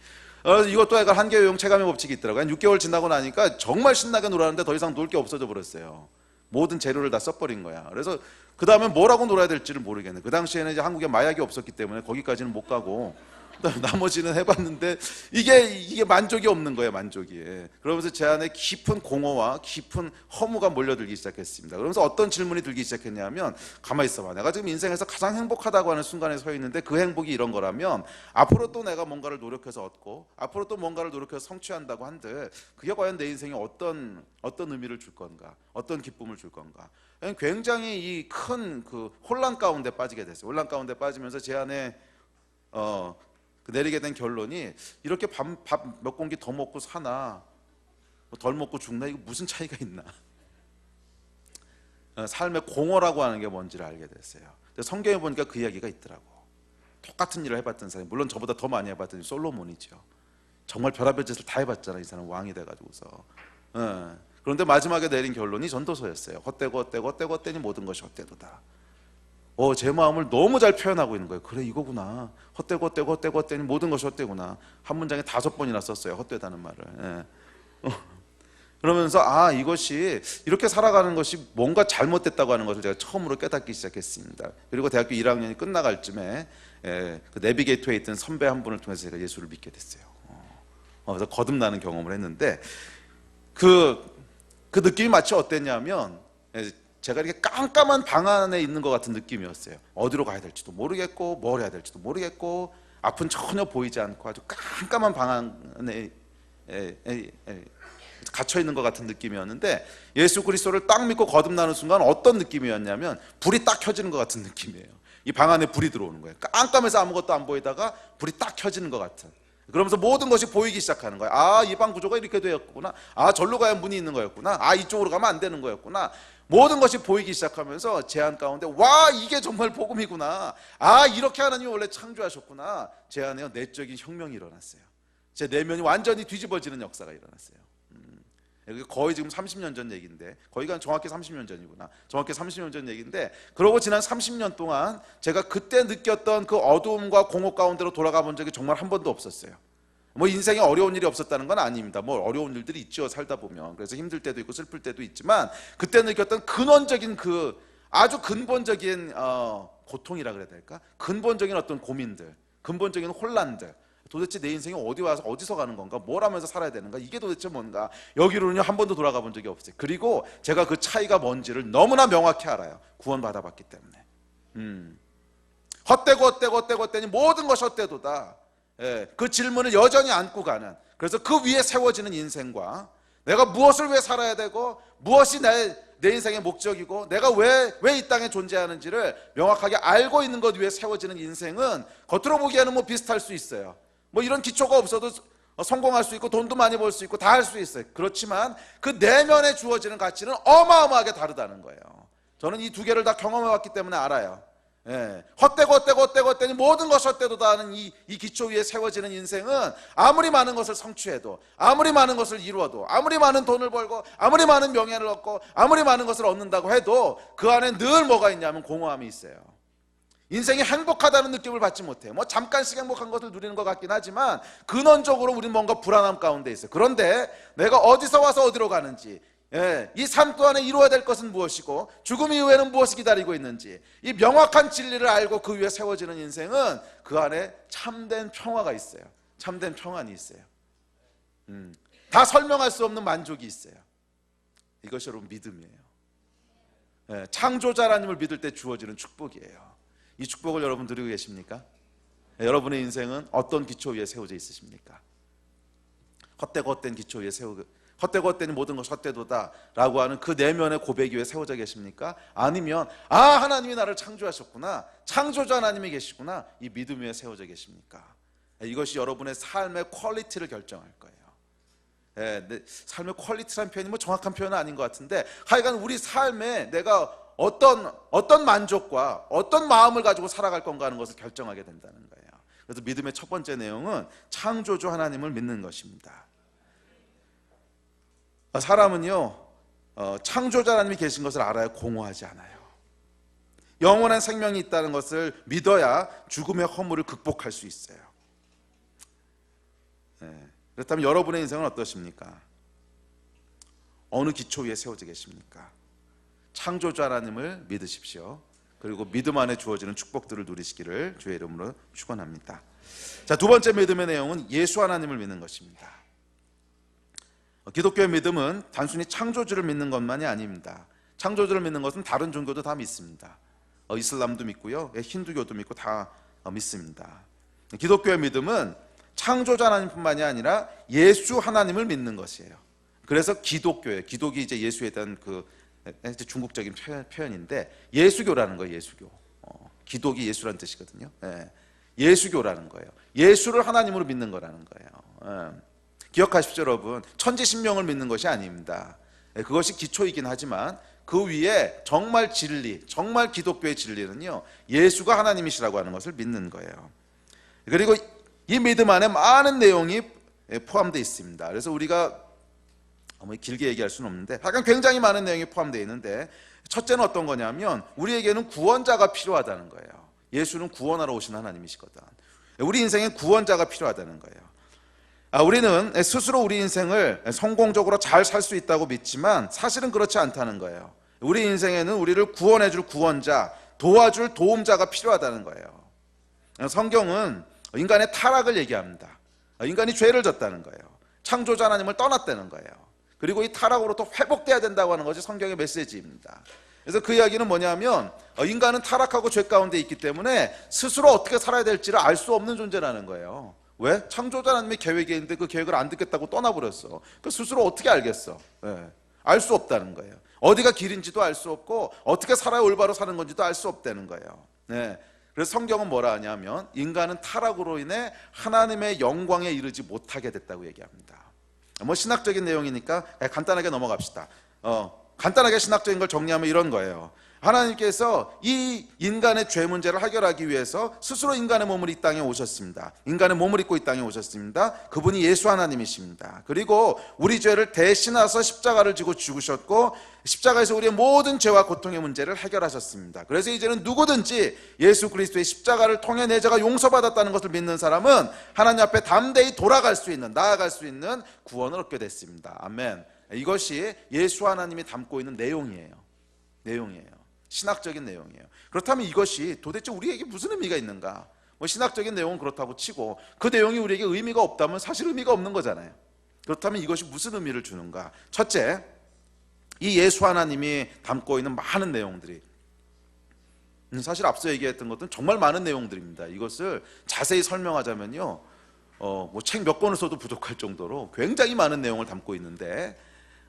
이것도 약간 한계 효용 체감의 법칙이 있더라고요. 한 6개월 지나고 나니까 정말 신나게 놀았는데 더 이상 놀 게 없어져 버렸어요. 모든 재료를 다 써버린 거야. 그래서 그 다음에 뭐라고 놀아야 될지를 모르겠네. 그 당시에는 이제 한국에 마약이 없었기 때문에 거기까지는 못 가고 나머지는 해봤는데 이게 만족이 없는 거예요. 만족이. 그러면서 제 안에 깊은 공허와 깊은 허무가 몰려들기 시작했습니다. 그러면서 어떤 질문이 들기 시작했냐면 가만히 있어봐. 내가 지금 인생에서 가장 행복하다고 하는 순간에 서 있는데 그 행복이 이런 거라면 앞으로 또 내가 뭔가를 노력해서 얻고 앞으로 또 뭔가를 노력해서 성취한다고 한들 그게 과연 내 인생에 어떤 의미를 줄 건가, 어떤 기쁨을 줄 건가. 굉장히 이 큰 그 혼란 가운데 빠지게 됐어요. 혼란 가운데 빠지면서 제 안에 내리게 된 결론이 이렇게 밥 몇 공기 더 먹고 사나 덜 먹고 죽나 이거 무슨 차이가 있나. 삶의 공허라고 하는 게 뭔지를 알게 됐어요. 성경에 보니까 그 이야기가 있더라고. 똑같은 일을 해봤던 사람이, 물론 저보다 더 많이 해봤던 솔로몬이죠. 정말 별의별 짓을 다 해봤잖아. 이 사람 왕이 돼가지고서. 그런데 마지막에 내린 결론이 전도서였어요. 헛되고 모든 것이 헛되도다. 제 마음을 너무 잘 표현하고 있는 거예요. 그래 이거구나. 헛되고 모든 것이 헛되구나. 한 문장에 5번이나 썼어요. 헛되다는 말을. 그러면서 이것이 이렇게 살아가는 것이 뭔가 잘못됐다고 하는 것을 제가 처음으로 깨닫기 시작했습니다. 그리고 대학교 1학년이 끝나갈 쯤에 그 내비게이터에 있던 선배 한 분을 통해서 제가 예수를 믿게 됐어요. 그래서 거듭나는 경험을 했는데 그 느낌이 마치 어땠냐면 제가 이렇게 깜깜한 방 안에 있는 것 같은 느낌이었어요. 어디로 가야 될지도 모르겠고 뭘 해야 될지도 모르겠고 앞은 전혀 보이지 않고 아주 깜깜한 방 안에 갇혀 있는 것 같은 느낌이었는데 예수 그리스도를 딱 믿고 거듭나는 순간 어떤 느낌이었냐면 불이 딱 켜지는 것 같은 느낌이에요. 이 방 안에 불이 들어오는 거예요. 깜깜해서 아무것도 안 보이다가 불이 딱 켜지는 것 같은. 그러면서 모든 것이 보이기 시작하는 거예요. 이 방 구조가 이렇게 되었구나. 절로 가야 문이 있는 거였구나. 이쪽으로 가면 안 되는 거였구나. 모든 것이 보이기 시작하면서 제 안 가운데 이게 정말 복음이구나. 이렇게 하나님이 원래 창조하셨구나. 제 안에 내적인 혁명이 일어났어요. 제 내면이 완전히 뒤집어지는 역사가 일어났어요. 거의 지금 30년 전 얘기인데, 거의가 정확히 30년 전이구나. 정확히 30년 전 얘기인데, 그러고 지난 30년 동안 제가 그때 느꼈던 그 어두움과 공허 가운데로 돌아가 본 적이 정말 한 번도 없었어요. 인생에 어려운 일이 없었다는 건 아닙니다. 어려운 일들이 있죠, 살다 보면. 그래서 힘들 때도 있고 슬플 때도 있지만 그때 느꼈던 근원적인 아주 근본적인 고통이라 그래야 될까? 근본적인 어떤 고민들, 근본적인 혼란들, 도대체 내 인생이 어디서 가는 건가? 뭘 하면서 살아야 되는가? 이게 도대체 뭔가? 여기로는요 한 번도 돌아가 본 적이 없어요. 그리고 제가 그 차이가 뭔지를 너무나 명확히 알아요. 구원 받아봤기 때문에. 헛되고 모든 것이 헛되도다. 그 질문을 여전히 안고 가는, 그래서 그 위에 세워지는 인생과 내가 무엇을 왜 살아야 되고 무엇이 내 인생의 목적이고 내가 왜 이 땅에 존재하는지를 명확하게 알고 있는 것 위에 세워지는 인생은 겉으로 보기에는 비슷할 수 있어요. 이런 기초가 없어도 성공할 수 있고 돈도 많이 벌 수 있고 다 할 수 있어요. 그렇지만 그 내면에 주어지는 가치는 어마어마하게 다르다는 거예요. 저는 이 두 개를 다 경험해 왔기 때문에 알아요. 헛되고 모든 것이 헛되도다 하는 이 기초 위에 세워지는 인생은 아무리 많은 것을 성취해도, 아무리 많은 것을 이루어도, 아무리 많은 돈을 벌고, 아무리 많은 명예를 얻고, 아무리 많은 것을 얻는다고 해도 그 안에 늘 뭐가 있냐면 공허함이 있어요. 인생이 행복하다는 느낌을 받지 못해요. 잠깐씩 행복한 것을 누리는 것 같긴 하지만 근원적으로 우리는 뭔가 불안함 가운데 있어요. 그런데 내가 어디서 와서 어디로 가는지, 이 삶 동안에 이루어야 될 것은 무엇이고 죽음 이후에는 무엇이 기다리고 있는지, 이 명확한 진리를 알고 그 위에 세워지는 인생은 그 안에 참된 평화가 있어요. 참된 평안이 있어요. 다 설명할 수 없는 만족이 있어요. 이것이 여러분 믿음이에요. 창조자 하나님을 믿을 때 주어지는 축복이에요. 이 축복을 여러분 누리고 계십니까? 여러분의 인생은 어떤 기초 위에 세워져 있으십니까? 헛된 기초 위에 헛되고 헛되니 모든 것이 헛되도다 라고 하는 그 내면의 고백이 왜 세워져 계십니까? 아니면 하나님이 나를 창조하셨구나, 창조자 하나님이 계시구나, 이 믿음 위에 세워져 계십니까? 이것이 여러분의 삶의 퀄리티를 결정할 거예요. 삶의 퀄리티라는 표현이 뭐 정확한 표현은 아닌 것 같은데, 하여간 우리 삶에 내가 어떤 만족과 어떤 마음을 가지고 살아갈 건가 하는 것을 결정하게 된다는 거예요. 그래서 믿음의 첫 번째 내용은 창조주 하나님을 믿는 것입니다. 사람은요, 창조자 하나님이 계신 것을 알아야 공허하지 않아요. 영원한 생명이 있다는 것을 믿어야 죽음의 허물을 극복할 수 있어요. 그렇다면 여러분의 인생은 어떠십니까? 어느 기초 위에 세워져 계십니까? 창조주 하나님을 믿으십시오. 그리고 믿음 안에 주어지는 축복들을 누리시기를 주의 이름으로 축원합니다. 자, 두 번째 믿음의 내용은 예수 하나님을 믿는 것입니다. 기독교의 믿음은 단순히 창조주를 믿는 것만이 아닙니다. 창조주를 믿는 것은 다른 종교도 다 믿습니다. 이슬람도 믿고요, 힌두교도 믿고 다 믿습니다. 기독교의 믿음은 창조자 하나님뿐만이 아니라 예수 하나님을 믿는 것이에요. 그래서 기독교예요. 기독이 이제 예수에 대한 그 중국적인 표현인데, 예수교라는 거예요. 예수교. 기독이 예수라는 뜻이거든요. 예수교라는 거예요. 예수를 하나님으로 믿는 거라는 거예요. 기억하십시오, 여러분. 천지신명을 믿는 것이 아닙니다. 그것이 기초이긴 하지만 그 위에 정말 진리, 정말 기독교의 진리는요, 예수가 하나님이시라고 하는 것을 믿는 거예요. 그리고 이 믿음 안에 많은 내용이 포함되어 있습니다. 그래서 우리가 길게 얘기할 수는 없는데 약간 굉장히 많은 내용이 포함되어 있는데, 첫째는 어떤 거냐면 우리에게는 구원자가 필요하다는 거예요. 예수는 구원하러 오신 하나님이시거든. 우리 인생에 구원자가 필요하다는 거예요. 우리는 스스로 우리 인생을 성공적으로 잘 살 수 있다고 믿지만 사실은 그렇지 않다는 거예요. 우리 인생에는 우리를 구원해줄 구원자, 도와줄 도움자가 필요하다는 거예요. 성경은 인간의 타락을 얘기합니다. 인간이 죄를 졌다는 거예요. 창조자 하나님을 떠났다는 거예요. 그리고 이 타락으로 또 회복돼야 된다고 하는 것이 성경의 메시지입니다. 그래서 그 이야기는 뭐냐면 인간은 타락하고 죄 가운데 있기 때문에 스스로 어떻게 살아야 될지를 알 수 없는 존재라는 거예요. 왜? 창조자 하나님의 계획이 있는데 그 계획을 안 듣겠다고 떠나버렸어. 그 스스로 어떻게 알겠어? 알 수 없다는 거예요. 어디가 길인지도 알 수 없고 어떻게 살아야 올바로 사는 건지도 알 수 없다는 거예요. 그래서 성경은 뭐라 하냐면 인간은 타락으로 인해 하나님의 영광에 이르지 못하게 됐다고 얘기합니다. 뭐 신학적인 내용이니까 간단하게 넘어갑시다. 간단하게 신학적인 걸 정리하면 이런 거예요. 하나님께서 이 인간의 죄 문제를 해결하기 위해서 스스로 인간의 몸을 이 땅에 오셨습니다. 인간의 몸을 입고 이 땅에 오셨습니다. 그분이 예수 하나님이십니다. 그리고 우리 죄를 대신하서 십자가를 지고 죽으셨고 십자가에서 우리의 모든 죄와 고통의 문제를 해결하셨습니다. 그래서 이제는 누구든지 예수 그리스도의 십자가를 통해 내 죄가 용서받았다는 것을 믿는 사람은 하나님 앞에 담대히 돌아갈 수 있는, 나아갈 수 있는 구원을 얻게 됐습니다. 아멘. 이것이 예수 하나님이 담고 있는 내용이에요. 신학적인 내용이에요. 그렇다면 이것이 도대체 우리에게 무슨 의미가 있는가? 뭐 신학적인 내용은 그렇다고 치고 그 내용이 우리에게 의미가 없다면 사실 의미가 없는 거잖아요. 그렇다면 이것이 무슨 의미를 주는가? 첫째, 이 예수 하나님이 담고 있는 많은 내용들이, 사실 앞서 얘기했던 것은 정말 많은 내용들입니다. 이것을 자세히 설명하자면요, 뭐 책 몇 권을 써도 부족할 정도로 굉장히 많은 내용을 담고 있는데,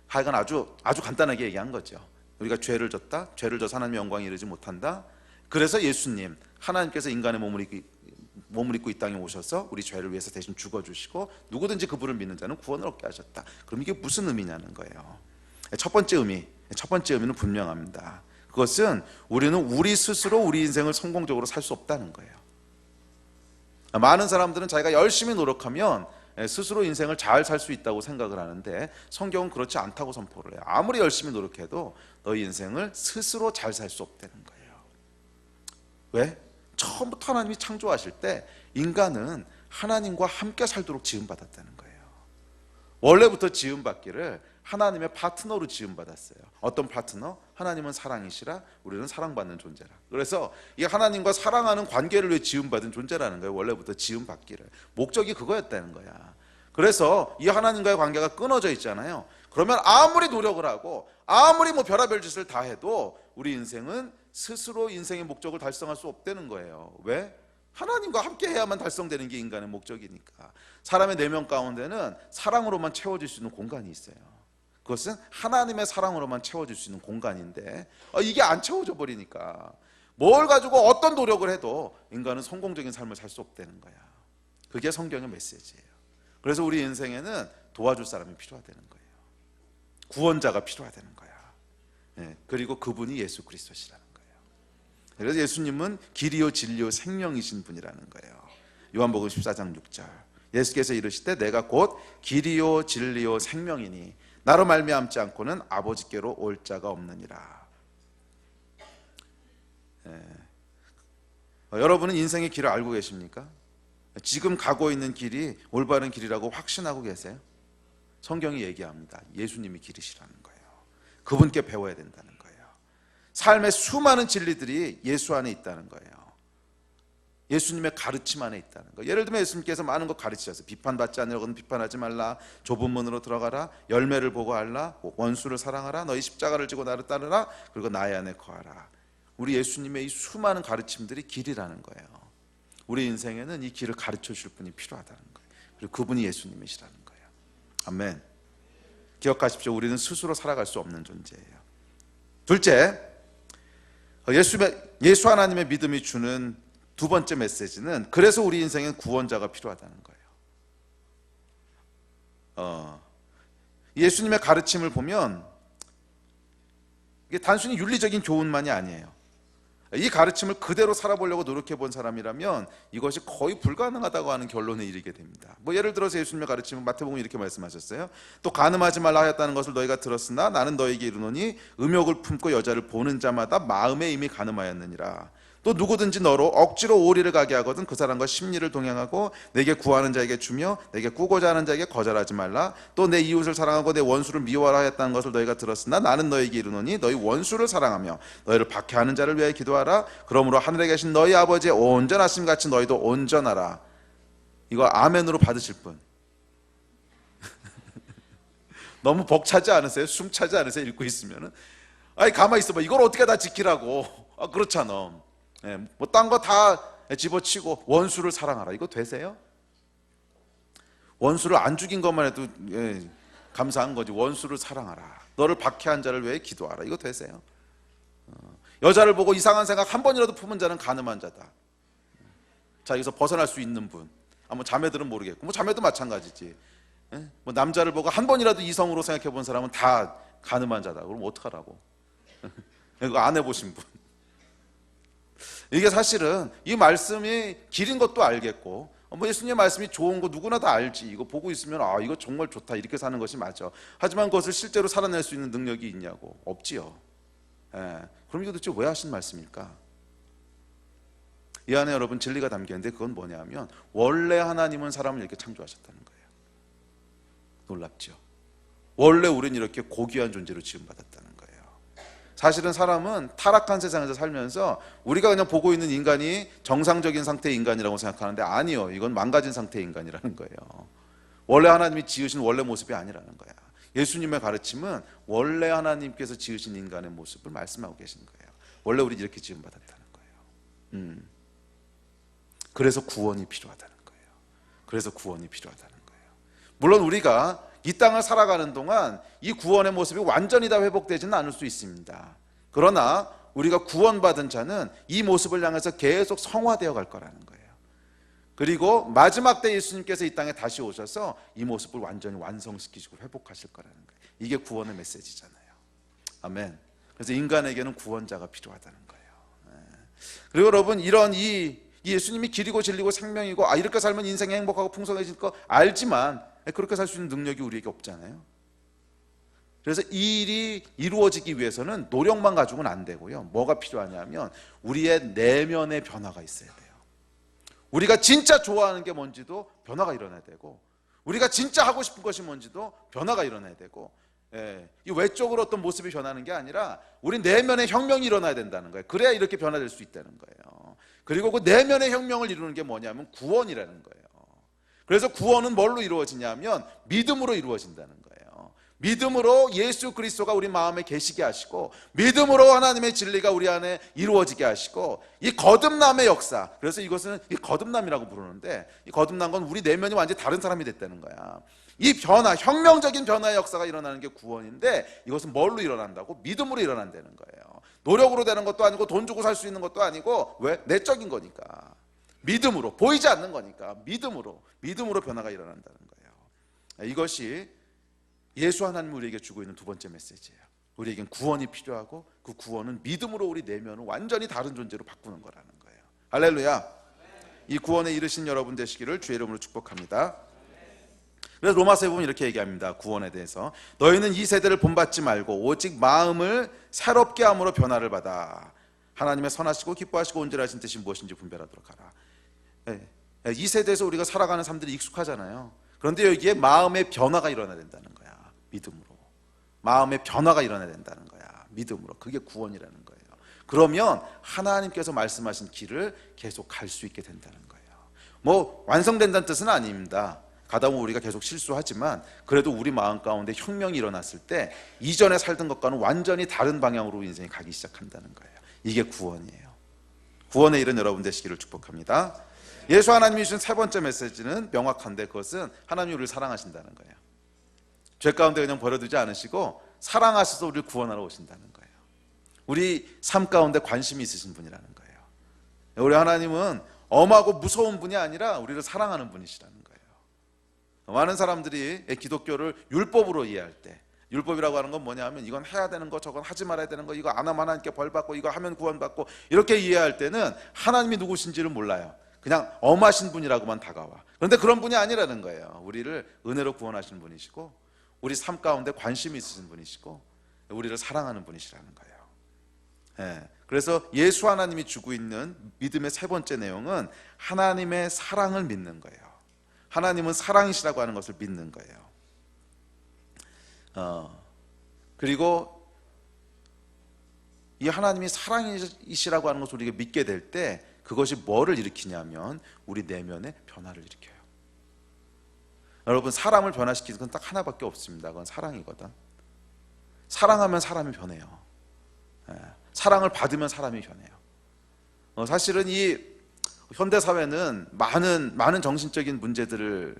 하여간 아주 간단하게 얘기한 거죠. 우리가 죄를 졌다, 죄를 져서 하나님의 영광에 이르지 못한다. 그래서 예수님, 하나님께서 인간의 몸을 입고 이 땅에 오셔서 우리 죄를 위해서 대신 죽어주시고 누구든지 그분을 믿는 자는 구원을 얻게 하셨다. 그럼 이게 무슨 의미냐는 거예요. 첫 번째 의미는 분명합니다. 그것은 우리는 우리 스스로 우리 인생을 성공적으로 살 수 없다는 거예요. 많은 사람들은 자기가 열심히 노력하면 스스로 인생을 잘 살 수 있다고 생각을 하는데 성경은 그렇지 않다고 선포를 해요. 아무리 열심히 노력해도 너희 인생을 스스로 잘 살 수 없다는 거예요. 왜? 처음부터 하나님이 창조하실 때 인간은 하나님과 함께 살도록 지음받았다는 거예요. 원래부터 지음받기를 하나님의 파트너로 지음받았어요. 어떤 파트너? 하나님은 사랑이시라 우리는 사랑받는 존재라. 그래서 이 하나님과 사랑하는 관계를 위해 지음받은 존재라는 거예요. 원래부터 지음받기를. 목적이 그거였다는 거야. 그래서 이 하나님과의 관계가 끊어져 있잖아요. 그러면 아무리 노력을 하고 아무리 뭐 별의별 짓을 다 해도 우리 인생은 스스로 인생의 목적을 달성할 수 없다는 거예요. 왜? 하나님과 함께 해야만 달성되는 게 인간의 목적이니까. 사람의 내면 가운데는 사랑으로만 채워질 수 있는 공간이 있어요. 그것은 하나님의 사랑으로만 채워질 수 있는 공간인데 이게 안 채워져 버리니까 뭘 가지고 어떤 노력을 해도 인간은 성공적인 삶을 살 수 없다는 거야. 그게 성경의 메시지예요. 그래서 우리 인생에는 도와줄 사람이 필요하다는 거예요. 구원자가 필요하다는 거야. 그리고 그분이 예수 그리스도시라는 거예요. 그래서 예수님은 길이요 진리요 생명이신 분이라는 거예요. 요한복음 14장 6절 예수께서 이르시되 내가 곧 길이요 진리요 생명이니 나로 말미암지 않고는 아버지께로 올 자가 없느니라. 여러분은 인생의 길을 알고 계십니까? 지금 가고 있는 길이 올바른 길이라고 확신하고 계세요? 성경이 얘기합니다. 예수님이 길이시라는 거예요. 그분께 배워야 된다는 거예요. 삶의 수많은 진리들이 예수 안에 있다는 거예요. 예수님의 가르침 안에 있다는 거예요. 예를 들면 예수님께서 많은 거 가르치셨어요. 비판받지 않으려고는 비판하지 말라, 좁은 문으로 들어가라, 열매를 보고 알라, 원수를 사랑하라, 너희 십자가를 지고 나를 따르라, 그리고 나의 안에 거하라. 우리 예수님의 이 수많은 가르침들이 길이라는 거예요. 우리 인생에는 이 길을 가르쳐 줄 분이 필요하다는 거예요. 그리고 그분이 예수님이시라는 거예요. 아멘. 기억하십시오. 우리는 스스로 살아갈 수 없는 존재예요. 둘째, 예수 하나님의 믿음이 주는 두 번째 메시지는 그래서 우리 인생엔 구원자가 필요하다는 거예요. 예수님의 가르침을 보면 이게 단순히 윤리적인 교훈만이 아니에요. 이 가르침을 그대로 살아보려고 노력해 본 사람이라면 이것이 거의 불가능하다고 하는 결론에 이르게 됩니다. 예를 들어서 예수님의 가르침은 마태복음 이렇게 말씀하셨어요. 또 간음하지 말라 하였다는 것을 너희가 들었으나 나는 너희에게 이르노니 음욕을 품고 여자를 보는 자마다 마음에 이미 간음하였느니라. 또 누구든지 너로 억지로 오리를 가게 하거든 그 사람과 심리를 동행하고 내게 구하는 자에게 주며 내게 꾸고자 하는 자에게 거절하지 말라. 또 내 이웃을 사랑하고 내 원수를 미워하라 했다는 것을 너희가 들었으나 나는 너희에게 이르노니 너희 원수를 사랑하며 너희를 박해하는 자를 위하여 기도하라. 그러므로 하늘에 계신 너희 아버지의 온전하심 같이 너희도 온전하라. 이거 아멘으로 받으실 분. 너무 벅차지 않으세요? 숨차지 않으세요? 읽고 있으면은 가만히 있어봐. 이걸 어떻게 다 지키라고. 그렇잖아. 딴 거 다 집어치고 원수를 사랑하라. 이거 되세요? 원수를 안 죽인 것만 해도 감사한 거지. 원수를 사랑하라. 너를 박해한 자를 위해 기도하라. 이거 되세요? 여자를 보고 이상한 생각 한 번이라도 품은 자는 간음한 자다. 자, 여기서 벗어날 수 있는 분. 자매들은 모르겠고 자매도 마찬가지지. 남자를 보고 한 번이라도 이성으로 생각해 본 사람은 다 간음한 자다. 그럼 어떡하라고? 이거 안 해보신 분. 이게 사실은 이 말씀이 길인 것도 알겠고 예수님의 말씀이 좋은 거 누구나 다 알지. 이거 보고 있으면 이거 정말 좋다 이렇게 사는 것이 맞아. 하지만 그것을 실제로 살아낼 수 있는 능력이 있냐고? 없지요. 그럼 이거 도대체 왜 하신 말씀일까? 이 안에 여러분 진리가 담겨있는데 그건 뭐냐면 원래 하나님은 사람을 이렇게 창조하셨다는 거예요. 놀랍죠? 원래 우리는 이렇게 고귀한 존재로 지음받았다는 거예요. 사실은 사람은 타락한 세상에서 살면서 우리가 그냥 보고 있는 인간이 정상적인 상태의 인간이라고 생각하는데 아니요. 이건 망가진 상태의 인간이라는 거예요. 원래 하나님이 지으신 원래 모습이 아니라는 거야. 예수님의 가르침은 원래 하나님께서 지으신 인간의 모습을 말씀하고 계신 거예요. 원래 우리 이렇게 지음받았다는 거예요. 그래서 구원이 필요하다는 거예요. 그래서 구원이 필요하다는 거예요. 물론 우리가 이 땅을 살아가는 동안 이 구원의 모습이 완전히 다 회복되지는 않을 수 있습니다. 그러나 우리가 구원받은 자는 이 모습을 향해서 계속 성화되어 갈 거라는 거예요. 그리고 마지막 때 예수님께서 이 땅에 다시 오셔서 이 모습을 완전히 완성시키시고 회복하실 거라는 거예요. 이게 구원의 메시지잖아요. 아멘. 그래서 인간에게는 구원자가 필요하다는 거예요. 그리고 여러분 이런 이 예수님이 길이고 진리고 생명이고 이렇게 살면 인생이 행복하고 풍성해질 거 알지만 그렇게 살 수 있는 능력이 우리에게 없잖아요. 그래서 이 일이 이루어지기 위해서는 노력만 가지고는 안 되고요. 뭐가 필요하냐면 우리의 내면의 변화가 있어야 돼요. 우리가 진짜 좋아하는 게 뭔지도 변화가 일어나야 되고 우리가 진짜 하고 싶은 것이 뭔지도 변화가 일어나야 되고 이 외적으로 어떤 모습이 변하는 게 아니라 우리 내면의 혁명이 일어나야 된다는 거예요. 그래야 이렇게 변화될 수 있다는 거예요. 그리고 그 내면의 혁명을 이루는 게 뭐냐면 구원이라는 거예요. 그래서 구원은 뭘로 이루어지냐면 믿음으로 이루어진다는 거예요. 믿음으로 예수 그리스도가 우리 마음에 계시게 하시고, 믿음으로 하나님의 진리가 우리 안에 이루어지게 하시고, 이 거듭남의 역사, 그래서 이것은 이 거듭남이라고 부르는데, 이 거듭난 건 우리 내면이 완전히 다른 사람이 됐다는 거야. 이 변화, 혁명적인 변화의 역사가 일어나는 게 구원인데, 이것은 뭘로 일어난다고? 믿음으로 일어난다는 거예요. 노력으로 되는 것도 아니고 돈 주고 살 수 있는 것도 아니고, 왜? 내적인 거니까. 믿음으로, 보이지 않는 거니까 믿음으로 변화가 일어난다는 거예요. 이것이 예수 하나님 우리에게 주고 있는 두 번째 메시지예요. 우리에겐 구원이 필요하고, 그 구원은 믿음으로 우리 내면을 완전히 다른 존재로 바꾸는 거라는 거예요. 할렐루야. 이 구원에 이르신 여러분 되시기를 주의 이름으로 축복합니다. 그래서 로마서에 보면 이렇게 얘기합니다. 구원에 대해서 너희는 이 세대를 본받지 말고 오직 마음을 새롭게 함으로 변화를 받아 하나님의 선하시고 기뻐하시고 온전하신 뜻이 무엇인지 분별하도록 하라. 이 세대에서 우리가 살아가는 사람들이 익숙하잖아요. 그런데 여기에 마음의 변화가 일어나야 된다는 거야. 믿음으로. 마음의 변화가 일어나야 된다는 거야. 믿음으로. 그게 구원이라는 거예요. 그러면 하나님께서 말씀하신 길을 계속 갈 수 있게 된다는 거예요. 뭐 완성된다는 뜻은 아닙니다. 가다 보면 우리가 계속 실수하지만 그래도 우리 마음 가운데 혁명이 일어났을 때 이전에 살던 것과는 완전히 다른 방향으로 인생이 가기 시작한다는 거예요. 이게 구원이에요. 구원에 이른 여러분 되시기를 축복합니다. 예수 하나님이 주신 세 번째 메시지는 명확한데, 그것은 하나님이 우리를 사랑하신다는 거예요. 죄 가운데 그냥 버려두지 않으시고 사랑하셔서 우리를 구원하러 오신다는 거예요. 우리 삶 가운데 관심이 있으신 분이라는 거예요. 우리 하나님은 엄하고 무서운 분이 아니라 우리를 사랑하는 분이시라는 거예요. 많은 사람들이 기독교를 율법으로 이해할 때, 율법이라고 하는 건 뭐냐 하면 이건 해야 되는 거, 저건 하지 말아야 되는 거, 이거 안 하면 하나님께 벌 받고, 이거 하면 구원 받고, 이렇게 이해할 때는 하나님이 누구신지를 몰라요. 그냥 엄하신 분이라고만 다가와. 그런데 그런 분이 아니라는 거예요. 우리를 은혜로 구원하시는 분이시고, 우리 삶 가운데 관심이 있으신 분이시고, 우리를 사랑하는 분이시라는 거예요. 그래서 예수 하나님이 주고 있는 믿음의 세 번째 내용은 하나님의 사랑을 믿는 거예요. 하나님은 사랑이시라고 하는 것을 믿는 거예요. 그리고 이 하나님이 사랑이시라고 하는 것을 우리가 믿게 될 때 그것이 뭐를 일으키냐면 우리 내면의 변화를 일으켜요. 여러분, 사람을 변화시키는 건 딱 하나밖에 없습니다. 그건 사랑이거든. 사랑하면 사람이 변해요. 사랑을 받으면 사람이 변해요. 사실은 이 현대사회는 많은 정신적인 문제들을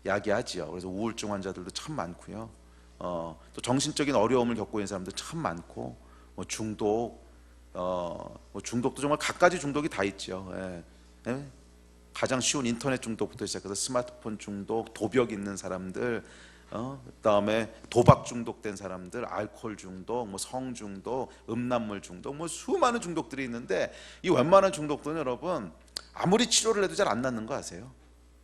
야기하지요. 그래서 우울증 환자들도 참 많고요. 또 정신적인 어려움을 겪고 있는 사람도 참 많고, 중독도 정말 갖가지 중독이 다 있죠. 가장 쉬운 인터넷 중독부터 시작해서 스마트폰 중독, 도벽 있는 사람들, 그다음에 도박 중독된 사람들, 알코올 중독, 성 중독, 음란물 중독, 수많은 중독들이 있는데, 이 웬만한 중독들은 여러분 아무리 치료를 해도 잘 안 낫는 거 아세요?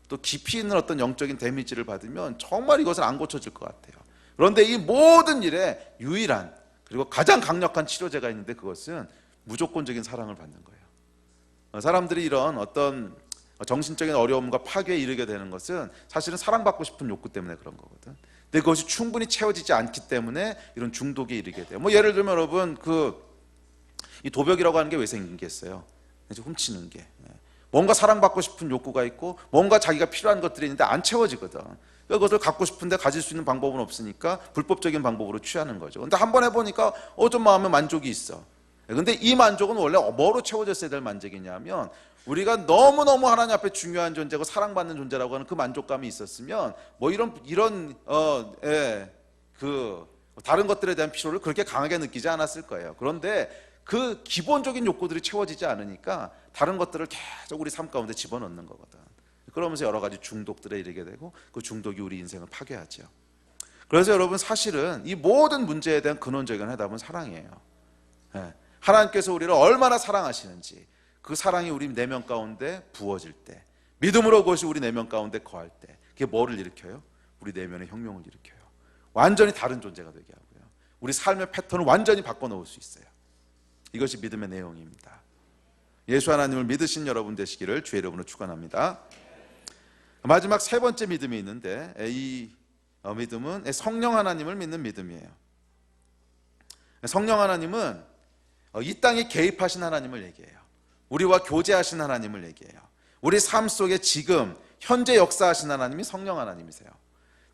또 깊이 있는 어떤 영적인 데미지를 받으면 정말 이것은 안 고쳐질 것 같아요. 그런데 이 모든 일에 유일한 그리고 가장 강력한 치료제가 있는데, 그것은 무조건적인 사랑을 받는 거예요. 사람들이 이런 어떤 정신적인 어려움과 파괴에 이르게 되는 것은 사실은 사랑받고 싶은 욕구 때문에 그런 거거든. 근데 그것이 충분히 채워지지 않기 때문에 이런 중독에 이르게 돼요. 예를 들면 여러분, 이 도벽이라고 하는 게 왜 생기겠어요? 이제 훔치는 게. 뭔가 사랑받고 싶은 욕구가 있고 뭔가 자기가 필요한 것들이 있는데 안 채워지거든. 그것을 갖고 싶은데 가질 수 있는 방법은 없으니까 불법적인 방법으로 취하는 거죠. 근데 한번 해보니까 좀 마음에 만족이 있어. 근데 이 만족은 원래 뭐로 채워졌어야 될 만족이냐면, 우리가 너무너무 하나님 앞에 중요한 존재고 사랑받는 존재라고 하는 그 만족감이 있었으면 다른 것들에 대한 필요를 그렇게 강하게 느끼지 않았을 거예요. 그런데 그 기본적인 욕구들이 채워지지 않으니까 다른 것들을 계속 우리 삶 가운데 집어넣는 거거든. 그러면서 여러 가지 중독들에 이르게 되고, 그 중독이 우리 인생을 파괴하죠. 그래서 여러분, 사실은 이 모든 문제에 대한 근원적인 해답은 사랑이에요. 하나님께서 우리를 얼마나 사랑하시는지, 그 사랑이 우리 내면 가운데 부어질 때, 믿음으로 그것이 우리 내면 가운데 거할 때, 그게 뭐를 일으켜요? 우리 내면의 혁명을 일으켜요. 완전히 다른 존재가 되게 하고요. 우리 삶의 패턴을 완전히 바꿔놓을 수 있어요. 이것이 믿음의 내용입니다. 예수 하나님을 믿으신 여러분 되시기를 주의 이름으로 축원합니다. 마지막 세 번째 믿음이 있는데, 이 믿음은 성령 하나님을 믿는 믿음이에요. 성령 하나님은 이 땅에 개입하신 하나님을 얘기해요. 우리와 교제하신 하나님을 얘기해요. 우리 삶 속에 지금 현재 역사하신 하나님이 성령 하나님이세요.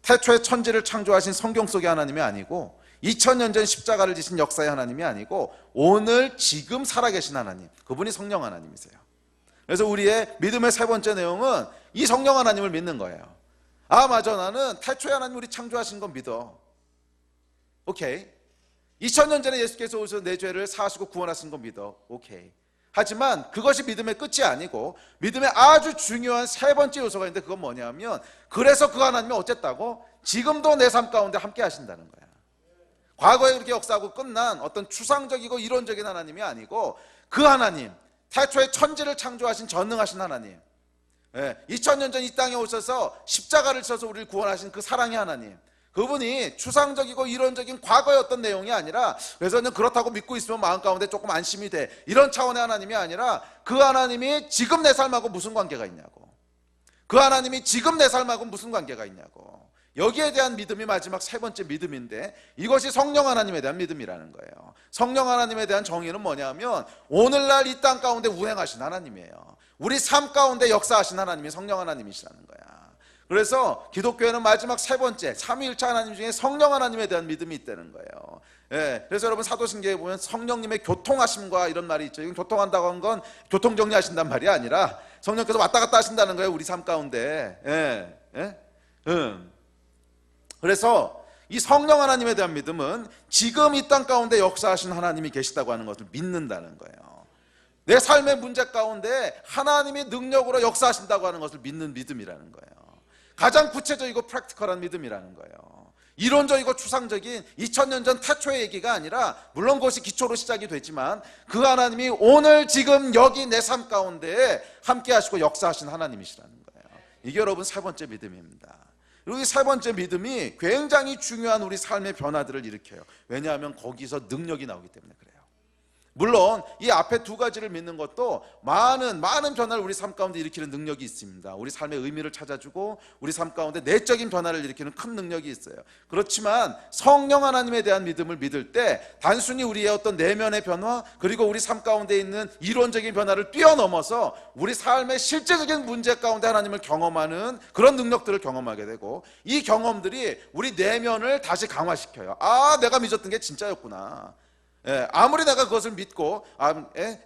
태초에 천지를 창조하신 성경 속의 하나님이 아니고 2000년 전 십자가를 지신 역사의 하나님이 아니고 오늘 지금 살아계신 하나님, 그분이 성령 하나님이세요. 그래서 우리의 믿음의 세 번째 내용은 이 성령 하나님을 믿는 거예요. 아 맞아, 나는 태초에 하나님 우리 창조하신 건 믿어. 오케이. 2000년 전에 예수께서 오셔서 내 죄를 사하시고 구원하신 건 믿어. 오케이. 하지만 그것이 믿음의 끝이 아니고 믿음의 아주 중요한 세 번째 요소가 있는데 그건 뭐냐면, 그래서 그 하나님이 어쨌다고? 지금도 내 삶 가운데 함께 하신다는 거야. 과거에 그렇게 역사하고 끝난 어떤 추상적이고 이론적인 하나님이 아니고 그 하나님, 태초에 천지를 창조하신 전능하신 하나님, 2000년 전 이 땅에 오셔서 십자가를 쳐서 우리를 구원하신 그 사랑의 하나님, 그분이 추상적이고 이론적인 과거의 어떤 내용이 아니라, 그래서 그렇다고 믿고 있으면 마음 가운데 조금 안심이 돼, 이런 차원의 하나님이 아니라 그 하나님이 지금 내 삶하고 무슨 관계가 있냐고, 그 하나님이 지금 내 삶하고 무슨 관계가 있냐고, 여기에 대한 믿음이 마지막 세 번째 믿음인데, 이것이 성령 하나님에 대한 믿음이라는 거예요. 성령 하나님에 대한 정의는 뭐냐면 오늘날 이 땅 가운데 운행하신 하나님이에요. 우리 삶 가운데 역사하신 하나님이 성령 하나님이시라는 거야. 그래서 기독교에는 마지막 세 번째 삼위일체 하나님 중에 성령 하나님에 대한 믿음이 있다는 거예요. 그래서 여러분 사도신경에 보면 성령님의 교통하심과 이런 말이 있죠. 이건 교통한다고 한 건 교통정리하신단 말이 아니라 성령께서 왔다 갔다 하신다는 거예요, 우리 삶 가운데. 그래서 이 성령 하나님에 대한 믿음은 지금 이 땅 가운데 역사하신 하나님이 계시다고 하는 것을 믿는다는 거예요. 내 삶의 문제 가운데 하나님이 능력으로 역사하신다고 하는 것을 믿는 믿음이라는 거예요. 가장 구체적이고 프랙티컬한 믿음이라는 거예요. 이론적이고 추상적인 2000년 전 태초의 얘기가 아니라, 물론 그것이 기초로 시작이 되지만 그 하나님이 오늘 지금 여기 내 삶 가운데 함께 하시고 역사하신 하나님이시라는 거예요. 이게 여러분 세 번째 믿음입니다. 그리고 이 세 번째 믿음이 굉장히 중요한 우리 삶의 변화들을 일으켜요. 왜냐하면 거기서 능력이 나오기 때문에 그래요. 물론 이 앞에 두 가지를 믿는 것도 많은 변화를 우리 삶 가운데 일으키는 능력이 있습니다. 우리 삶의 의미를 찾아주고 우리 삶 가운데 내적인 변화를 일으키는 큰 능력이 있어요. 그렇지만 성령 하나님에 대한 믿음을 믿을 때 단순히 우리의 어떤 내면의 변화, 그리고 우리 삶 가운데 있는 이론적인 변화를 뛰어넘어서 우리 삶의 실제적인 문제 가운데 하나님을 경험하는 그런 능력들을 경험하게 되고, 이 경험들이 우리 내면을 다시 강화시켜요. 아, 내가 믿었던 게 진짜였구나. 아무리 내가 그것을 믿고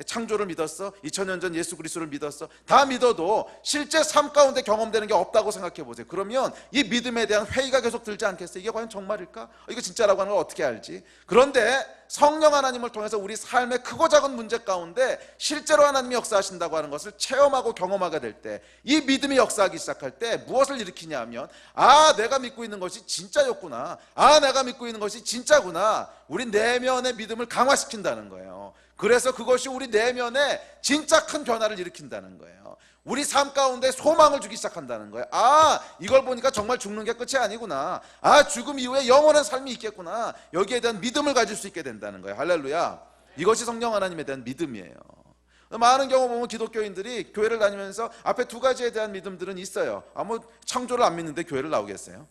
창조를 믿었어, 2000년 전 예수 그리스도를 믿었어, 다 믿어도 실제 삶 가운데 경험되는 게 없다고 생각해 보세요. 그러면 이 믿음에 대한 회의가 계속 들지 않겠어요? 이게 과연 정말일까? 이거 진짜라고 하는 걸 어떻게 알지? 그런데 성령 하나님을 통해서 우리 삶의 크고 작은 문제 가운데 실제로 하나님이 역사하신다고 하는 것을 체험하고 경험하게 될 때, 이 믿음이 역사하기 시작할 때 무엇을 일으키냐 하면, 아, 내가 믿고 있는 것이 진짜였구나, 아, 내가 믿고 있는 것이 진짜구나, 우리 내면의 믿음을 강화시킨다는 거예요. 그래서 그것이 우리 내면에 진짜 큰 변화를 일으킨다는 거예요. 우리 삶 가운데 소망을 주기 시작한다는 거예요. 아, 이걸 보니까 정말 죽는 게 끝이 아니구나, 아, 죽음 이후에 영원한 삶이 있겠구나, 여기에 대한 믿음을 가질 수 있게 된다는 거예요. 할렐루야. 이것이 성령 하나님에 대한 믿음이에요. 많은 경우 보면 기독교인들이 교회를 다니면서 앞에 두 가지에 대한 믿음들은 있어요. 뭐 창조를 안 믿는데 교회를 나오겠어요?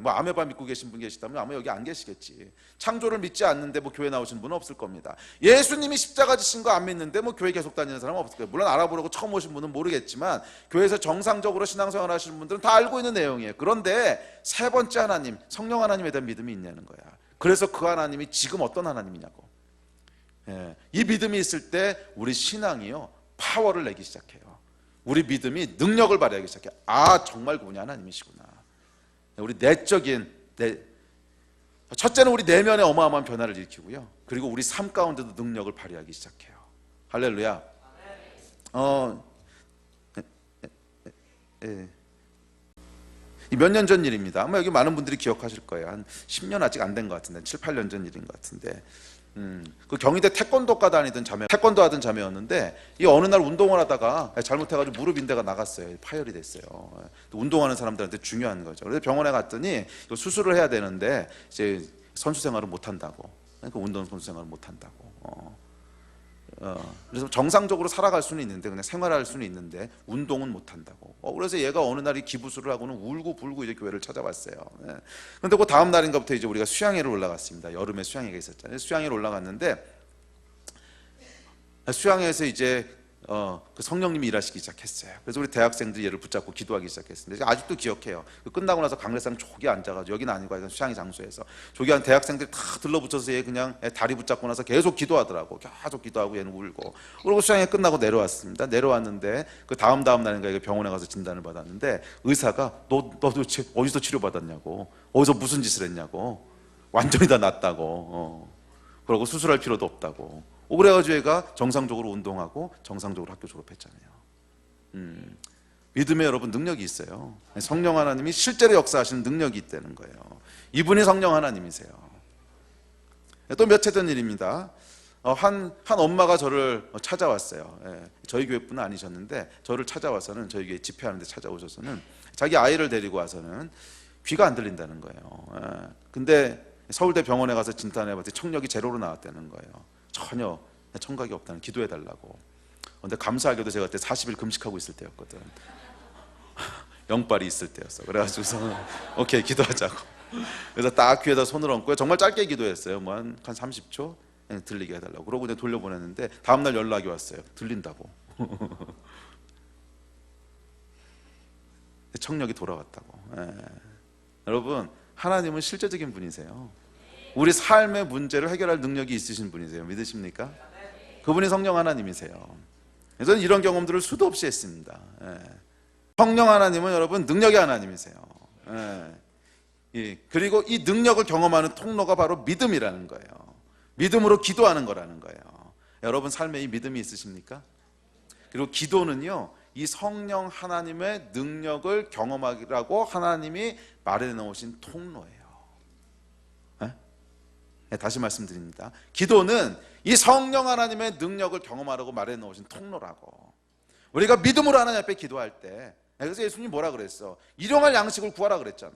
뭐 아메바 믿고 계신 분 계시다면 아마 여기 안 계시겠지. 창조를 믿지 않는데 뭐 교회 나오신 분은 없을 겁니다. 예수님이 십자가 지신 거 안 믿는데 뭐 교회 계속 다니는 사람은 없을 거예요. 물론 알아보려고 처음 오신 분은 모르겠지만 교회에서 정상적으로 신앙생활 하시는 분들은 다 알고 있는 내용이에요. 그런데 세 번째 하나님, 성령 하나님에 대한 믿음이 있냐는 거야. 그래서 그 하나님이 지금 어떤 하나님이냐고. 이 믿음이 있을 때 우리 신앙이요, 파워를 내기 시작해요. 우리 믿음이 능력을 발휘하기 시작해요. 아, 정말 그분이 하나님이시구나. 우리 내적인 첫째는 우리 내면에 어마어마한 변화를 일으키고요, 그리고 우리 삶 가운데도 능력을 발휘하기 시작해요. 할렐루야. 몇 년 전 일입니다. 아마 여기 많은 분들이 기억하실 거예요. 한 10년 아직 안 된 것 같은데, 7, 8년 전 일인 것 같은데, 그 경희대 태권도과 다니던 태권도 하던 자매였는데, 이 어느 날 운동을 하다가 잘못해가지고 무릎 인대가 나갔어요. 파열이 됐어요. 운동하는 사람들한테 중요한 거죠. 그래서 병원에 갔더니 이거 수술을 해야 되는데 이제 선수 생활을 못 한다고. 그러니까 운동 선수 생활을 못 한다고. 그래서 정상적으로 살아갈 수는 있는데, 그냥 생활할 수는 있는데 운동은 못 한다고. 그래서 얘가 어느 날이 기부술을 하고는 울고 불고 이제 교회를 찾아왔어요. 그런데 그 다음 날인가부터 이제 우리가 수양회를 올라갔습니다. 여름에 수양회가 있었잖아요. 수양회를 올라갔는데, 수양회에서 이제 그 성령님이 일하시기 시작했어요. 그래서 우리 대학생들이 얘를 붙잡고 기도하기 시작했습니다. 아직도 기억해요. 끝나고 나서 강례상 조기 앉아가지고, 여기는 아니고 하여튼 수양의 장소에서 조기한 대학생들이 다 들러붙어서 얘 그냥 다리 붙잡고 나서 계속 기도하더라고. 계속 기도하고 얘는 울고. 그리고 수양회 끝나고 내려왔습니다. 내려왔는데 그 다음 날인가 병원에 가서 진단을 받았는데 의사가 너 도대체 어디서 치료받았냐고, 어디서 무슨 짓을 했냐고, 완전히 다 낫다고, 그러고 수술할 필요도 없다고. 그래가지고 얘가 정상적으로 운동하고 정상적으로 학교 졸업했잖아요. 믿음에 여러분 능력이 있어요. 성령 하나님이 실제로 역사하시는 능력이 있다는 거예요. 이분이 성령 하나님이세요. 또 며칠 전 일입니다. 한 엄마가 저를 찾아왔어요. 저희 교회뿐은 아니셨는데 저를 찾아와서는, 저희 교회 집회하는데 찾아오셔서는 자기 아이를 데리고 와서는 귀가 안 들린다는 거예요. 근데 서울대 병원에 가서 진단해봤더니 청력이 제로로 나왔다는 거예요. 전혀 청각이 없다는, 기도해달라고. 근데 감사하게도 제가 그때 40일 금식하고 있을 때였거든. 영빨이 있을 때였어. 그래가지고서 오케이, 기도하자고. 그래서 딱 귀에다 손을 얹고 정말 짧게 기도했어요. 뭐 한 30초 들리게 해달라고. 그러고 이제 돌려보냈는데 다음날 연락이 왔어요. 들린다고. 청력이 돌아왔다고. 여러분, 하나님은 실제적인 분이세요. 우리 삶의 문제를 해결할 능력이 있으신 분이세요. 믿으십니까? 그분이 성령 하나님이세요. 저는 이런 경험들을 수도 없이 했습니다. 성령 하나님은 여러분 능력의 하나님이세요. 그리고 이 능력을 경험하는 통로가 바로 믿음이라는 거예요. 믿음으로 기도하는 거라는 거예요. 여러분 삶에 이 믿음이 있으십니까? 그리고 기도는요, 이 성령 하나님의 능력을 경험하라고 하나님이 마련해 놓으신 통로예요. 다시 말씀드립니다. 기도는 이 성령 하나님의 능력을 경험하라고 마련해 놓으신 통로라고. 우리가 믿음으로 하나님 앞에 기도할 때, 그래서 예수님이 뭐라 그랬어? 일용할 양식을 구하라 그랬잖아.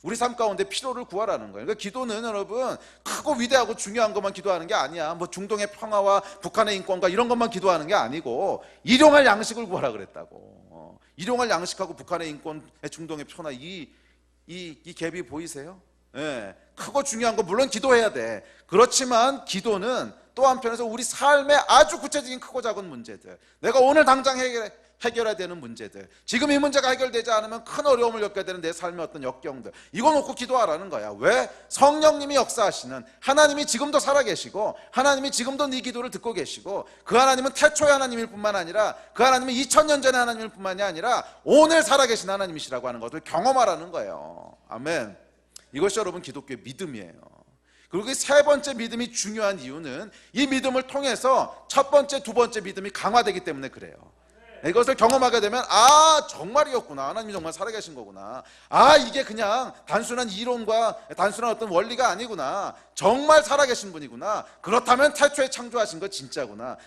우리 삶 가운데 필요를 구하라는 거예요. 그러니까 기도는 여러분 크고 위대하고 중요한 것만 기도하는 게 아니야. 뭐 중동의 평화와 북한의 인권과 이런 것만 기도하는 게 아니고 일용할 양식을 구하라 그랬다고. 일용할 양식하고 북한의 인권, 중동의 평화, 이 갭이 보이세요? 크고 중요한 거 물론 기도해야 돼. 그렇지만 기도는 또 한편에서 우리 삶의 아주 구체적인 크고 작은 문제들, 내가 오늘 당장 해결해야 되는 문제들, 지금 이 문제가 해결되지 않으면 큰 어려움을 겪게 되는 내 삶의 어떤 역경들, 이거 놓고 기도하라는 거야. 왜? 성령님이 역사하시는 하나님이 지금도 살아계시고, 하나님이 지금도 네 기도를 듣고 계시고, 그 하나님은 태초의 하나님일 뿐만 아니라 그 하나님은 2000년 전의 하나님일 뿐만이 아니라 오늘 살아계신 하나님이시라고 하는 것을 경험하라는 거예요. 아멘. 이것이 여러분 기독교의 믿음이에요. 그리고 세 번째 믿음이 중요한 이유는 이 믿음을 통해서 첫 번째, 두 번째 믿음이 강화되기 때문에 그래요. 이것을 경험하게 되면 정말이었구나, 하나님이 정말 살아계신 거구나, 이게 그냥 단순한 이론과 단순한 어떤 원리가 아니구나, 정말 살아계신 분이구나, 그렇다면 태초에 창조하신 거 진짜구나.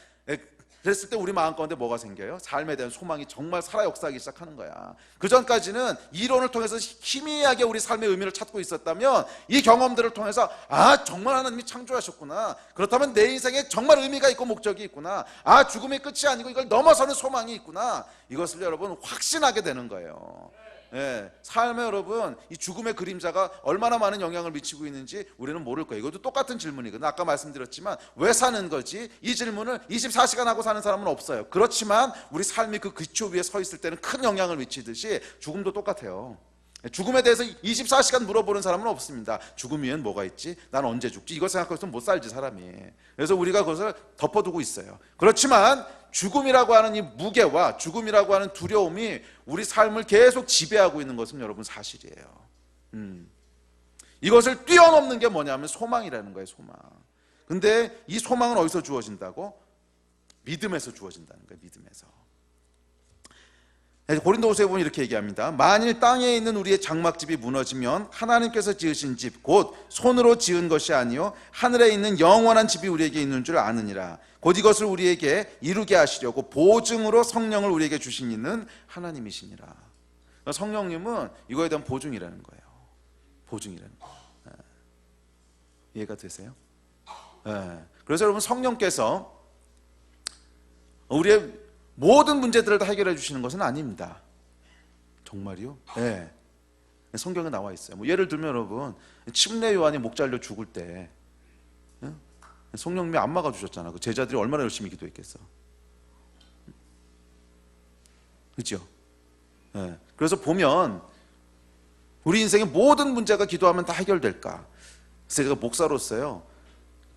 그랬을 때 우리 마음 가운데 뭐가 생겨요? 삶에 대한 소망이 정말 살아 역사하기 시작하는 거야. 그 전까지는 이론을 통해서 희미하게 우리 삶의 의미를 찾고 있었다면, 이 경험들을 통해서 정말 하나님이 창조하셨구나, 그렇다면 내 인생에 정말 의미가 있고 목적이 있구나, 죽음이 끝이 아니고 이걸 넘어서는 소망이 있구나, 이것을 여러분 확신하게 되는 거예요. 삶에 여러분 이 죽음의 그림자가 얼마나 많은 영향을 미치고 있는지 우리는 모를 거예요. 이것도 똑같은 질문이거든요. 아까 말씀드렸지만 왜 사는 거지? 이 질문을 24시간 하고 사는 사람은 없어요. 그렇지만 우리 삶이 그 기초 위에 서 있을 때는 큰 영향을 미치듯이 죽음도 똑같아요. 죽음에 대해서 24시간 물어보는 사람은 없습니다. 죽음 위엔 뭐가 있지? 난 언제 죽지? 이걸 생각해서는 못 살지 사람이. 그래서 우리가 그것을 덮어두고 있어요. 그렇지만 죽음이라고 하는 이 무게와 죽음이라고 하는 두려움이 우리 삶을 계속 지배하고 있는 것은 여러분 사실이에요. 이것을 뛰어넘는 게 뭐냐면 소망이라는 거예요. 소망. 근데 이 소망은 어디서 주어진다고? 믿음에서 주어진다는 거예요. 믿음에서. 고린도후서에 보면 이렇게 얘기합니다. 만일 땅에 있는 우리의 장막집이 무너지면 하나님께서 지으신 집 곧 손으로 지은 것이 아니요 하늘에 있는 영원한 집이 우리에게 있는 줄 아느니라. 곧 이것을 우리에게 이루게 하시려고 보증으로 성령을 우리에게 주신 이는 하나님이시니라. 성령님은 이거에 대한 보증이라는 거예요. 보증이라는 거예요. 이해가 되세요? 그래서 여러분 성령께서 우리의 모든 문제들을 다 해결해 주시는 것은 아닙니다. 정말이요? 네. 성경에 나와 있어요. 뭐 예를 들면 여러분 침례 요한이 목 잘려 죽을 때 성령님이 안 막아주셨잖아. 그 제자들이 얼마나 열심히 기도했겠어. 그죠? 예. 그래서 보면 우리 인생의 모든 문제가 기도하면 다 해결될까? 그래서 제가 목사로서요,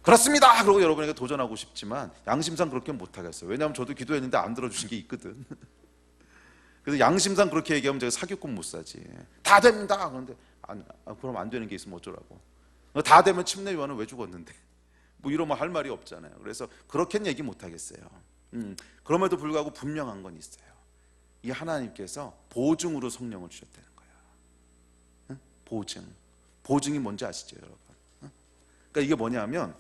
그렇습니다! 그러고 여러분에게 도전하고 싶지만 양심상 그렇게 못하겠어요. 왜냐하면 저도 기도했는데 안 들어주신 게 있거든. 그래서 양심상 그렇게 얘기하면 제가 사기꾼 못 사지. 다 됩니다! 그런데 그럼 안 되는 게 있으면 어쩌라고. 다 되면 침례요한은 왜 죽었는데? 뭐 이러면 할 말이 없잖아요. 그래서 그렇게는 얘기 못 하겠어요. 그럼에도 불구하고 분명한 건 있어요. 이 하나님께서 보증으로 성령을 주셨다는 거예요. 보증. 보증이 뭔지 아시죠, 여러분? 그러니까 이게 뭐냐면,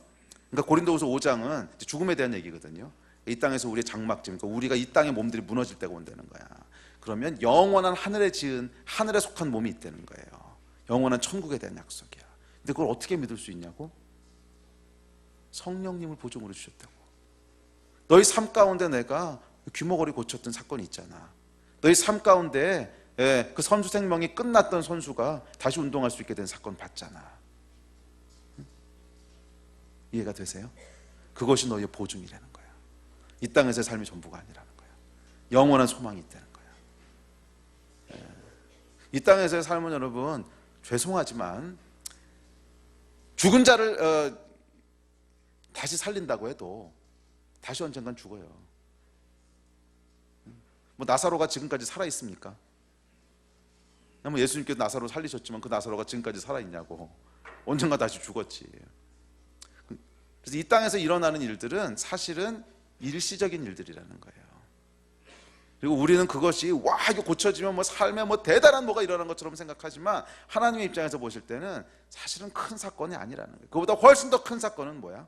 그러니까 고린도후서 5장은 죽음에 대한 얘기거든요. 이 땅에서 우리의 장막집, 그러니까 우리가 이 땅의 몸들이 무너질 때가 온다는 거야. 그러면 영원한 하늘에 지은, 하늘에 속한 몸이 있다는 거예요. 영원한 천국에 대한 약속이야. 근데 그걸 어떻게 믿을 수 있냐고? 성령님을 보증으로 주셨다고. 너희 삶 가운데 내가 귀머거리 고쳤던 사건이 있잖아. 너희 삶 가운데 그 선수 생명이 끝났던 선수가 다시 운동할 수 있게 된 사건 봤잖아. 이해가 되세요? 그것이 너희의 보증이라는 거야. 이 땅에서의 삶이 전부가 아니라는 거야. 영원한 소망이 있다는 거야. 이 땅에서의 삶은 여러분, 죄송하지만 죽은 자를 다시 살린다고 해도 다시 언젠간 죽어요. 뭐 나사로가 지금까지 살아 있습니까? 뭐 예수님께서 나사로 살리셨지만 그 나사로가 지금까지 살아 있냐고. 언젠가 다시 죽었지. 그래서 이 땅에서 일어나는 일들은 사실은 일시적인 일들이라는 거예요. 그리고 우리는 그것이 와 이거 고쳐지면 뭐 삶에 뭐 대단한 뭐가 일어나는 것처럼 생각하지만 하나님의 입장에서 보실 때는 사실은 큰 사건이 아니라는 거예요. 그보다 훨씬 더 큰 사건은 뭐야?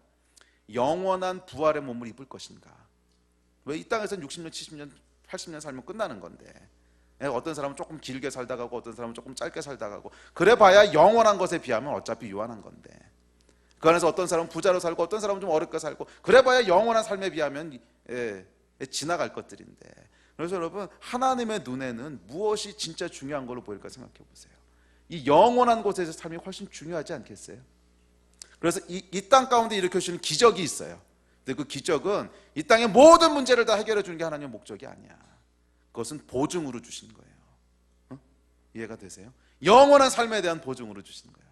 영원한 부활의 몸을 입을 것인가. 왜 이 땅에서는 60년, 70년, 80년 살면 끝나는 건데, 어떤 사람은 조금 길게 살다 가고 어떤 사람은 조금 짧게 살다 가고, 그래 봐야 영원한 것에 비하면 어차피 유한한 건데, 그 안에서 어떤 사람은 부자로 살고 어떤 사람은 좀 어렵게 살고, 그래 봐야 영원한 삶에 비하면 지나갈 것들인데, 그래서 여러분, 하나님의 눈에는 무엇이 진짜 중요한 걸로 보일까 생각해 보세요. 이 영원한 곳에서 삶이 훨씬 중요하지 않겠어요? 그래서 이 땅 가운데 일으켜주시는 기적이 있어요. 근데 그 기적은 이 땅의 모든 문제를 다 해결해 주는 게 하나님의 목적이 아니야. 그것은 보증으로 주신 거예요. 이해가 되세요? 영원한 삶에 대한 보증으로 주신 거야.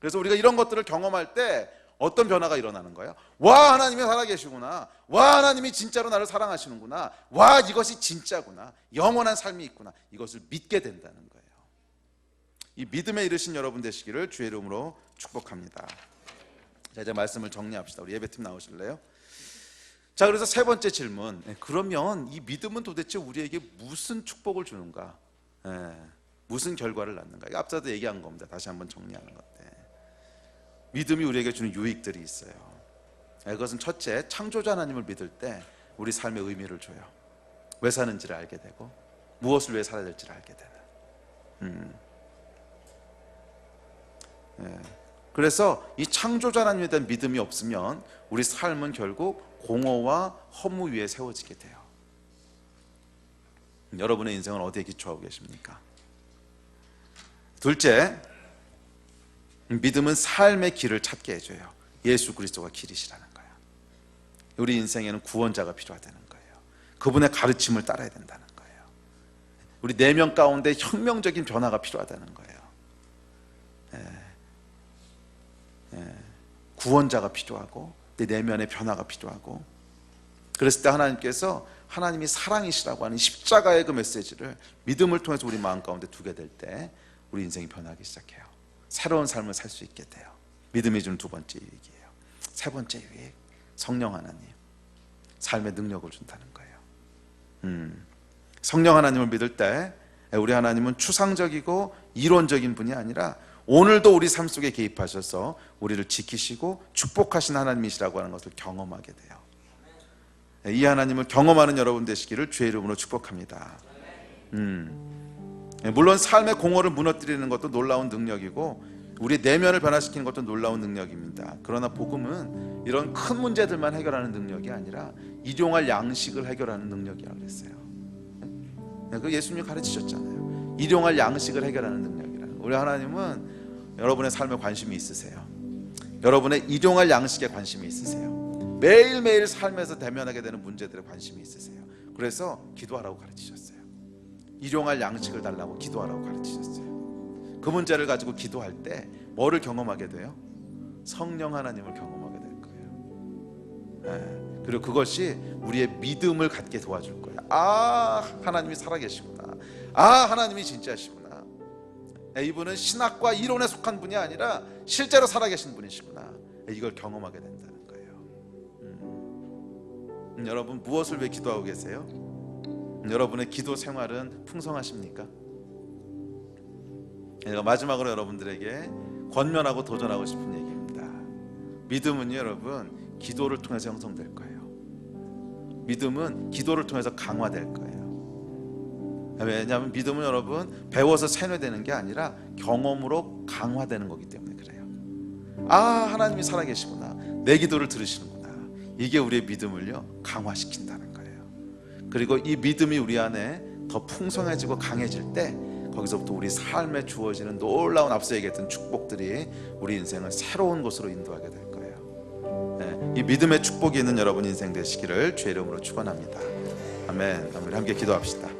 그래서 우리가 이런 것들을 경험할 때 어떤 변화가 일어나는 거예요? 와, 하나님이 살아계시구나. 와, 하나님이 진짜로 나를 사랑하시는구나. 와, 이것이 진짜구나. 영원한 삶이 있구나. 이것을 믿게 된다는 거예요. 이 믿음에 이르신 여러분 되시기를 주의 이름으로 축복합니다. 자, 이제 말씀을 정리합시다. 우리 예배팀 나오실래요? 자, 그래서 세 번째 질문. 그러면 이 믿음은 도대체 우리에게 무슨 축복을 주는가? 무슨 결과를 낳는가? 이거 앞서도 얘기한 겁니다. 다시 한번 정리하는 건데, 믿음이 우리에게 주는 유익들이 있어요. 그것은 첫째, 창조자 하나님을 믿을 때 우리 삶의 의미를 줘요. 왜 사는지를 알게 되고 무엇을 위해 살아야 될지를 알게 되는. 그래서 이 창조자 하나님에 대한 믿음이 없으면 우리 삶은 결국 공허와 허무 위에 세워지게 돼요. 여러분의 인생은 어디에 기초하고 계십니까? 둘째, 믿음은 삶의 길을 찾게 해줘요. 예수 그리스도가 길이시라는 거예요. 우리 인생에는 구원자가 필요하다는 거예요. 그분의 가르침을 따라야 된다는 거예요. 우리 내면 가운데 혁명적인 변화가 필요하다는 거예요. 구원자가 필요하고 내 내면의 변화가 필요하고, 그랬을 때 하나님께서 하나님이 사랑이시라고 하는 십자가의 그 메시지를 믿음을 통해서 우리 마음 가운데 두게 될 때 우리 인생이 변하기 시작해요. 새로운 삶을 살 수 있게 돼요. 믿음이 주는 두 번째 유익이에요. 세 번째 유익, 성령 하나님, 삶의 능력을 준다는 거예요. 성령 하나님을 믿을 때 우리 하나님은 추상적이고 이론적인 분이 아니라 오늘도 우리 삶 속에 개입하셔서 우리를 지키시고 축복하신 하나님이시라고 하는 것을 경험하게 돼요. 이 하나님을 경험하는 여러분 되시기를 주의 이름으로 축복합니다. 물론 삶의 공허를 무너뜨리는 것도 놀라운 능력이고 우리 내면을 변화시키는 것도 놀라운 능력입니다. 그러나 복음은 이런 큰 문제들만 해결하는 능력이 아니라 일용할 양식을 해결하는 능력이라고 그랬어요. 그 예수님이 가르치셨잖아요. 일용할 양식을 해결하는 능력이라는. 우리 하나님은 여러분의 삶에 관심이 있으세요. 여러분의 일용할 양식에 관심이 있으세요. 매일매일 삶에서 대면하게 되는 문제들에 관심이 있으세요. 그래서 기도하라고 가르치셨어요. 일용할 양식을 달라고 기도하라고 가르치셨어요. 그 문제를 가지고 기도할 때 뭐를 경험하게 돼요? 성령 하나님을 경험하게 될 거예요. 그리고 그것이 우리의 믿음을 갖게 도와줄 거예요. 아, 하나님이 살아계시구나. 아, 하나님이 진짜시구나. 이분은 신학과 이론에 속한 분이 아니라 실제로 살아계신 분이시구나. 이걸 경험하게 된다는 거예요. 여러분, 무엇을 위해 기도하고 계세요? 여러분의 기도 생활은 풍성하십니까? 제가 마지막으로 여러분들에게 권면하고 도전하고 싶은 얘기입니다. 믿음은요, 여러분, 기도를 통해서 형성될 거예요. 믿음은 기도를 통해서 강화될 거예요. 왜냐하면 믿음은 여러분 배워서 세뇌되는 게 아니라 경험으로 강화되는 거기 때문에 그래요. 아, 하나님이 살아계시구나. 내 기도를 들으시는구나. 이게 우리의 믿음을요 강화시킨다는 거예요. 그리고 이 믿음이 우리 안에 더 풍성해지고 강해질 때 거기서부터 우리 삶에 주어지는 놀라운, 앞서 얘기했던 축복들이 우리 인생을 새로운 곳으로 인도하게 될 거예요. 이 믿음의 축복이 있는 여러분 인생 되시기를 주의 이름으로 축원합니다. 아멘. 우리 함께 기도합시다.